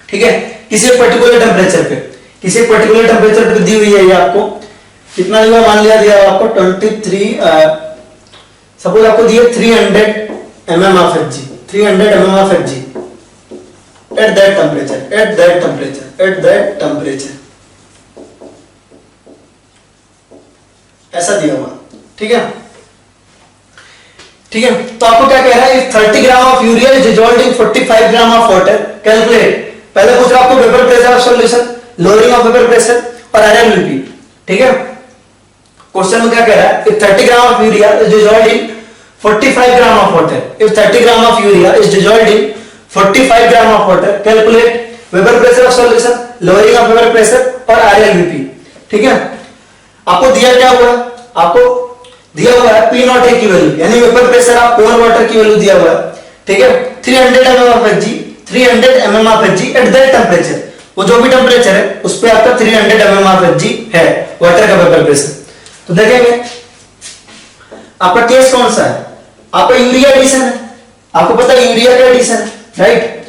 ठीक है, किसी पर्टिकुलर टेम्परेचर पे दी हुई है ये आपको। कितना दिया, मान लिया दिया आपको 23, सपोज आपको दिए 300 mm of Hg, 300 mm of Hg at that temperature, ऐसा दिया हुआ, ठीक है। तो आपको क्या कह रहा है, 30 gram of urea is dissolved in 45 gram of water. Calculate, पहले पूछ रहा आपको vapour pressure of solution, lowering of vapour pressure और RLVP, ठीक है। क्वेश्चन में क्या कह रहा है, if 30 gram of urea is dissolved in 45 gram of water, if 30 gram of urea is dissolved in 45 gram of water, calculate vapour pressure of solution, lowering of vapour pressure और RLVP, ठीक है। आपको दिया क्या हुआ है, आपको दिया हुआ है P0A की वैल्यू यानी vapour pressure of pure water की वैल्यू दिया हुआ है, ठीक है, 300 mm of Hg at that temperature, वो जो भी टेम्परेचर है उस पे आपका 300 mm of Hg है वाटर का वेपर प्रेशर। तो देखेंगे आपका केस कौन सा है, आपका यूरिया एडिशन है, आपको पता है यूरिया का एडिशन है, राइट।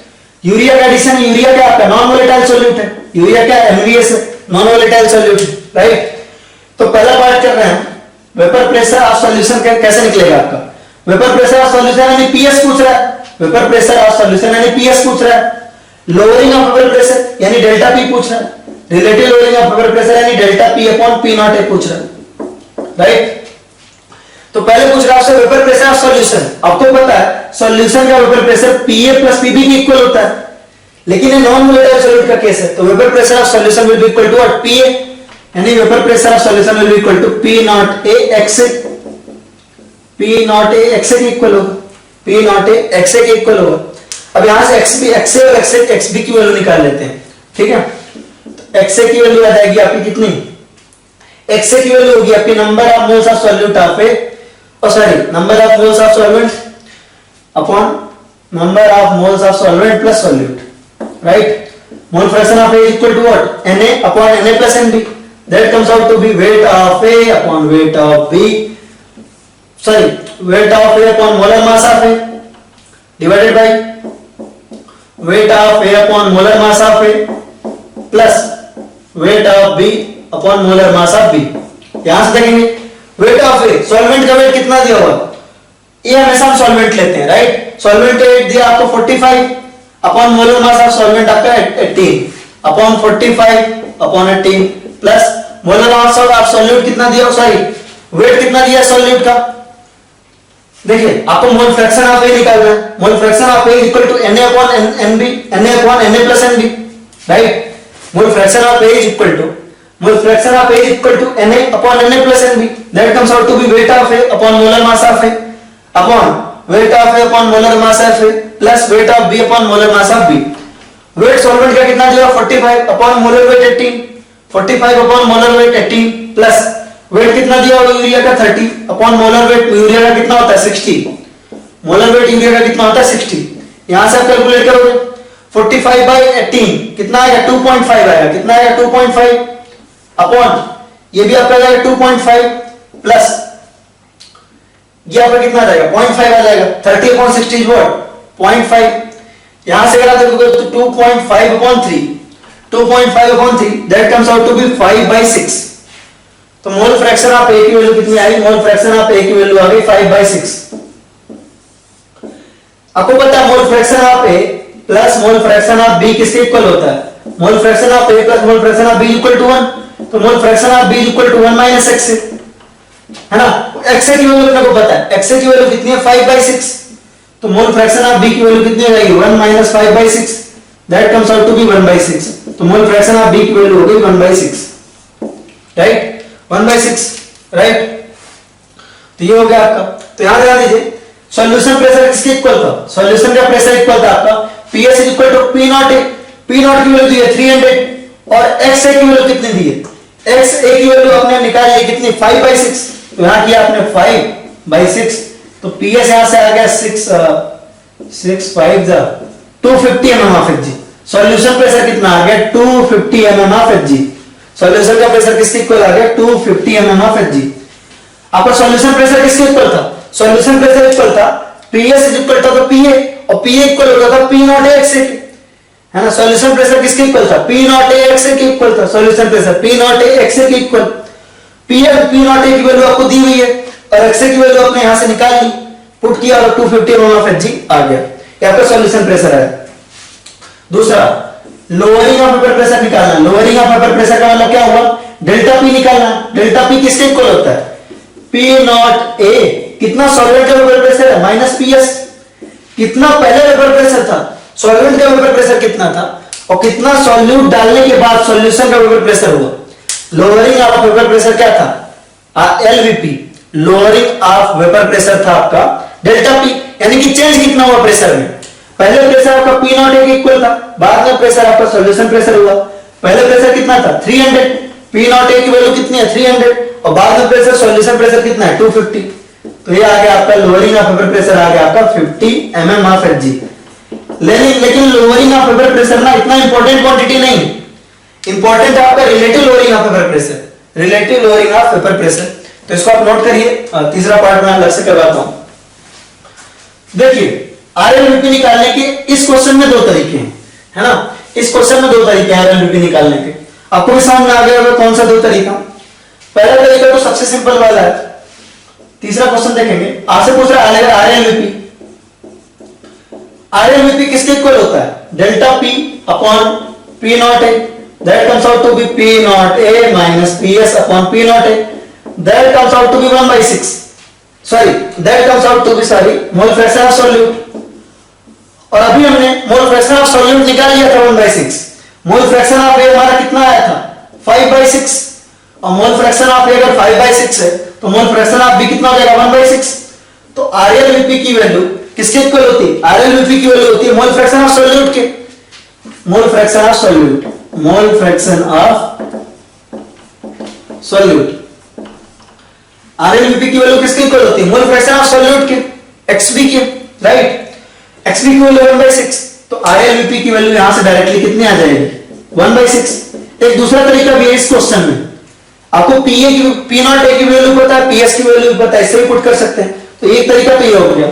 यूरिया का एडिशन, यूरिया क्या आपका नॉन वोलेटाइल सॉल्यूट है, यूरिया क्या NVS है, नॉन वोलेटाइल सॉल्यूट है, राइट। तो पहला पार्ट कर रहे हैं वेपर प्रेशर ऑफ सॉल्यूशन कैसे निकलेगा आपका, वेपर प्रेशर ऑफ सॉल्यूशन यानी PS पूछ रहा है, वेपर प्रेशर ऑफ सॉल्यूशन यानी PS पूछ रहा है, लोअरिंग ऑफ वेपर प्रेशर यानी डेल्टा P पूछ रहा है, relative lowering of vapour pressure यानी डेल्टा P अपॉन P0A पूछ रहा है, राइट। तो पहले पूछ रहा है आपसे वेपर प्रेशर ऑफ सॉल्यूशन, आपको पता है सॉल्यूशन का vapour pressure PA plus PB के इक्वल होता है, लेकिन ये नॉन वोलेटाइल सॉल्यूट का केस है, तो vapour pressure of solution will be equal to what PA, यानी vapour pressure of solution will be equal to P0A XA, P0A XA के इक्वल होगा, P0A XA के इक्वल होगा। अब यहां से XA और XB की वैल्यू निकाल लेते हैं, ठीक है। तो XA की वैल्यू आ जाएगी आपकी कितनी, XA की वैल्यू होगी आपकी number of moles of solute of A, number of moles of solvent upon number of moles of solvent plus solute, right? Mole fraction of A is equal to what? Na upon Na plus Nb. That comes out to be weight of A upon weight of B. Weight of A upon molar mass of A divided by weight of A upon molar mass of A plus weight of B upon molar mass of B. यहां से देखेंगे weight of A, solvent का wait कितना दिया हुआ? ये हमेशा हम सॉल्वेंट लेते हैं, राइट? सॉल्वेंट का वेट दिया आपको 45 upon molar mass of solvent आपका 18 upon 45 upon 18 plus molar mass of solute कितना दिया, वेट कितना दिया सॉल्यूट का? देखिए आपको मोल फ्रैक्शन ऑफ ए निकालना है। Mole fraction of A equal to Na upon Nb, Na upon Na plus Nb, right? Mole fraction of A is equal to Na upon Na plus Nb. That comes out to be weight of A upon molar mass of A upon weight of A upon molar mass of A plus weight of B upon molar mass of B. Weight solvent का कितना दिया 45 upon molar weight 18, 45 upon molar weight 18 plus weight कितना दिया urea का 30 upon molar wait urea का कितना होता है 60, मोलर वेट यूरिया का कितना होता है 60। यहां से आप कैलकुलेट करोगे 45 by 18 कितना आएगा 2.5 आएगा, कितना आएगा 2.5 अपॉन ये भी आपका आएगा 2.5 प्लस ये आपका कितना आ जाएगा 0.5 आ जाएगा, 30 अपॉन 60 इज व्हाट 0.5। यहां से अगर आप देखोगे तो 2.5 upon 3, 2.5 upon 3 that comes out to be 5 by 6। तो मोल फ्रैक्शन ऑफ A की वैल्यू कितनी आई? मोल फ्रैक्शन ऑफ A की वैल्यू आ गई 5 by 6। आपको पता है mole fraction of A plus mole fraction of B किसके इक्वल होता है? Mole fraction of A plus mole fraction of B equal to 1। तो mole fraction of B equal to 1 minus x है ना? x की वैल्यू अपने को पता है, x की वैल्यू कितनी है 5 by 6। तो मोल फ्रैक्शन ऑफ B की वैल्यू कितनी हो जाएगी 1 minus 5 by 6, that comes out to be 1 by 6। तो मोल फ्रैक्शन ऑफ B की वैल्यू हो गई 1 by 6, राइट? 1 by 6, right? तो ये हो गया आपका। तो यहां ध्यान दीजिए सॉल्यूशन प्रेशर किसके इक्वल था? सॉल्यूशन का प्रेशर इक्वल था आपका PS is equal to P naught A। P naught की वैल्यू दी है 300 और XA की वैल्यू कितनी दी है? XA की वैल्यू आपने निकाली है कितनी 5 by 6। तो यहां किया आपने 5 by 6, तो PS यहां से आ गया 6 5 250 mm of Hg। Solution pressure कितना आ गया 250 mm of Hg। सॉल्यूशन का प्रेशर किसके इक्वल आ गया 250 mm of Hg। आपका सॉल्यूशन प्रेशर किसके इक्वल था? सॉल्यूशन प्रेशर इक्वल था PS इक्वल था तो PA और PA इक्वल होता था P naught A XA के, है ना? सॉल्यूशन प्रेशर किसके इक्वल था? P naught A XA के इक्वल था। Solution pressure P naught A XA के इक्वल। P naught A की वैल्यू आपको दी हुई है और XA की वैल्यू आपने यहां से निकाल ली, पुट किया और 250 mm of Hg आ गया। ये आपका सॉल्यूशन प्रेशर है। दूसरा लोअरिंग ऑफ वेपर प्रेशर निकालना। लोअरिंग ऑफ वेपर प्रेशर का मतलब क्या हुआ? डेल्टा P निकालना। डेल्टा P किसके इक्वल होता है? P naught A। कितना सॉल्वेंट का वेपर प्रेशर है माइनस PS। कितना पहले वेपर प्रेशर था? सॉल्वेंट का वेपर प्रेशर कितना था और कितना सॉल्यूट डालने के बाद सॉल्यूशन का वेपर प्रेशर हुआ? लोअरिंग ऑफ वेपर प्रेशर क्या था? LVP, lowering of vapour pressure था आपका डेल्टा P। यानी कि चेंज कितना हुआ प्रेशर में? पहले प्रेशर आपका P naught A के इक्वल था, बाद में प्रेशर आपका सॉल्यूशन प्रेशर हुआ। पहले प्रेशर कितना था 300, P naught A की वैल्यू कितनी है 300 और बाद में प्रेशर सॉल्यूशन प्रेशर कितना है 250। तो ये आ गया आपका लोअरिंग ऑफ वेपर प्रेशर आ गया आपका 50 mm of Hg। लेकिन लोअरिंग ऑफ वेपर प्रेशर ना इतना इंपॉर्टेंट क्वांटिटी नहीं, इंपॉर्टेंट है आपका relative lowering of vapour pressure, relative lowering of vapour pressure. तो इसको आप नोट करिए, तीसरा पार्ट मैं अलग से करवाता हूं। देखिए RLVP निकालने के इस क्वेश्चन में दो तरीके हैं, है ना? इस क्वेश्चन में दो तरीके हैं RLVP निकालने के। आपको भी समझ में आ गया होगा कौन सा दो तरीका। पहला तरीका तो सबसे सिंपल वाला है। तीसरा क्वेश्चन देखेंगे, आपसे पूछ रहा है RLVP। RLVP किसके इक्वल होता है? Delta P upon P naught A। That comes out to be P naught A minus PS upon P naught A। That comes out to be 1 by 6। That comes out to be mole fraction of solute. और अभी हमने मोल fraction of solute निकाल लिया था 1 by 6। Mole fraction of A हमारा कितना आया था 5 by 6 और मोल फ्रैक्शन ऑफ A अगर 5 by 6 है तो मोल फ्रैक्शन ऑफ B कितना हो जाएगा 1 by 6। तो RLVP की वैल्यू किसके इक्वल होती है? RLVP की वैल्यू होती है मोल फ्रैक्शन ऑफ सॉल्यूट के। मोल fraction of solute, mole fraction of solute RLVP की वैल्यू किसके इक्वल होती है? मोल फ्रैक्शन ऑफ सॉल्यूट के, XV के, राइट? XV की वैल्यू 1/6, तो RLVP की वैल्यू यहां से डायरेक्टली कितनी आ जाएगी? 1/6। एक दूसरा तरीका भी है इस क्वेश्चन में, आपको PA की P0A की वैल्यू पता है, PS की वैल्यू भी पता है, इससे भी पुट कर सकते हैं। तो एक तरीका तो ये हो गया।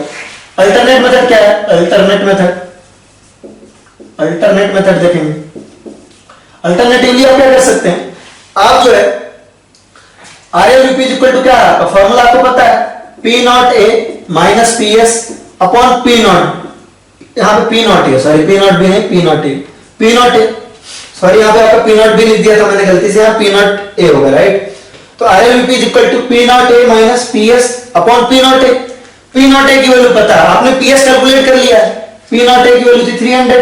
अल्टरनेट मेथड क्या है? अल्टरनेट मेथड देखेंगे। अल्टरनेटिवली आप क्या कर सकते हैं, आप जो है RLVP इक्वल टू क्या है, फॉर्मूला आपको पता है, P0A minus PS upon P0, यहाँ पे P0 है, सॉरी P0 भी नहीं, P0A, सॉरी यहाँ पे आपका P0 भी लिख दिया था मैंने गलती से, यहाँ P0A होगा, राइट? तो RLVP equal to P0A minus PS upon P0A। P0A की वैल्यू पता है, आपने PS कैलकुलेट कर लिया है, P0A की वैल्यू थी 300,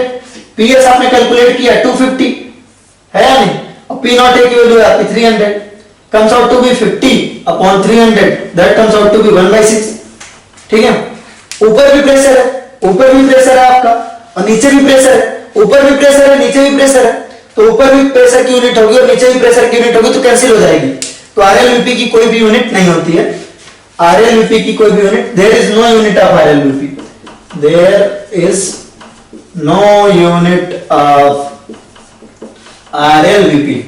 PS आपने कैलकुलेट किया 250, है या नहीं? और P0A की वैल्यू है आपकी 300, comes out to be 50 upon 300, that comes out to be 1/6, ठीक है? ऊपर भी प्रेशर है, आपका, और नीचे भी प्रेशर है, ऊपर भी प्रेशर है, नीचे भी प्रेशर है, तो ऊपर भी प्रेशर की यूनिट होगी और नीचे भी प्रेशर की यूनिट होगी, तो कैंसिल हो जाएगी। तो RLVP की कोई भी यूनिट नहीं होती है, RLVP की कोई भी unit, there is no unit of RLVP, there is no unit of RLVP,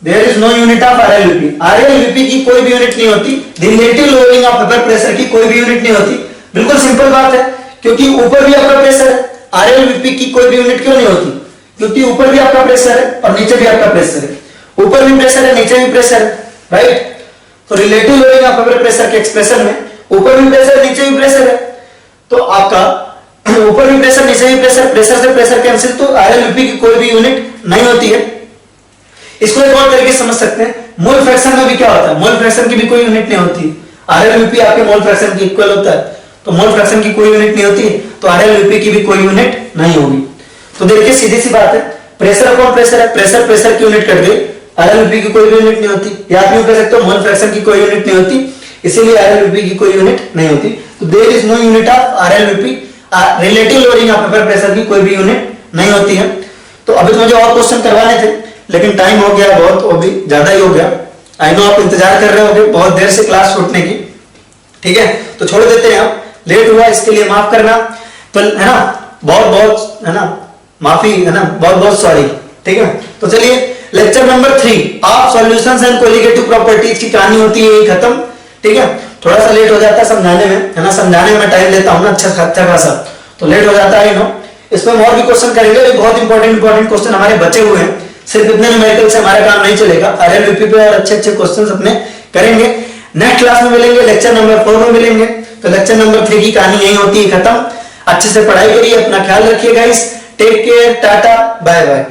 there is no unit of RLVP। RLVP की कोई भी यूनिट नहीं होती, relative lowering of vapour pressure की कोई भी यूनिट नहीं होती। बिल्कुल सिंपल बात है, क्योंकि ऊपर भी आपका प्रेशर है, RLVP की कोई भी यूनिट क्यों नहीं होती? क्योंकि ऊपर भी आपका प्रेशर है और नीचे भी आपका प्रेशर है, ऊपर भी प्रेशर है, नीचे भी प्रेशर है, राइट? तो relative lowering of vapour pressure के एक्सप्रेशन में ऊपर भी प्रेशर, नीचे भी प्रेशर है, तो आपका ऊपर भी प्रेशर, नीचे भी प्रेशर, प्रेशर से प्रेशर कैंसिल, तो RLVP की कोई भी यूनिट नहीं होती है। इसको एक और तरीके से समझ सकते हैं, मोल फ्रैक्शन में भी क्या होता है, मोल फ्रैक्शन की भी कोई यूनिट नहीं होती, RLVP आपके मोल फ्रैक्शन के इक्वल होता है, तो मोल फ्रैक्शन की कोई यूनिट नहीं होती, तो RLVP की भी कोई यूनिट नहीं होगी। तो देखिए सीधी सी बात है, प्रेशर अपॉन प्रेशर है, प्रेशर की यूनिट कट गई, RLVP की कोई भी यूनिट नहीं होती, या आप यूं कह सकते हो मोल फ्रैक्शन की कोई यूनिट नहीं होती, इसीलिए RLVP की कोई यूनिट नहीं होती। तो there is no unit of RLVP, relative lowering of vapour pressure की कोई भी यूनिट नहीं होती है। तो अभी तो मुझे और क्वेश्चन करवाने थे, लेकिन टाइम हो गया बहुत, वो भी ज्यादा ही हो गया। आई नो आप इंतजार कर रहे होगे बहुत देर से क्लास छूटने की, ठीक है? तो छोड़ देते हैं, आप लेट हुआ इसके लिए माफ करना, तो है ना, बहुत बहुत है ना, माफी है ना, बहुत बहुत सॉरी, ठीक है? तो चलिए lecture number 3 of solutions and colligative properties की कहानी होती है खत्म, ठीक है? थोड़ा सा लेट हो जाता है समझाने में, है ना, समझाने में टाइम लेता हूं ना अच्छा खासा, तो लेट हो जाता है, नो। इसमें और भी क्वेश्चन करेंगे, बहुत इंपॉर्टेंट क्वेश्चन हमारे बचे हुए हैं, सिर्फ इतने न्यूमेरिकल से हमारा काम नहीं चलेगा, RLVP पे और अच्छे क्वेश्चंस अपने करेंगे। नेक्स्ट क्लास में मिलेंगे, लेक्चर नंबर 4 में मिलेंगे। तो लेक्चर नंबर 3 की कहानी यही होती है खत्म। अच्छे से पढ़ाई करिए, अपना ख्याल रखिए guys, take care, tata, bye bye.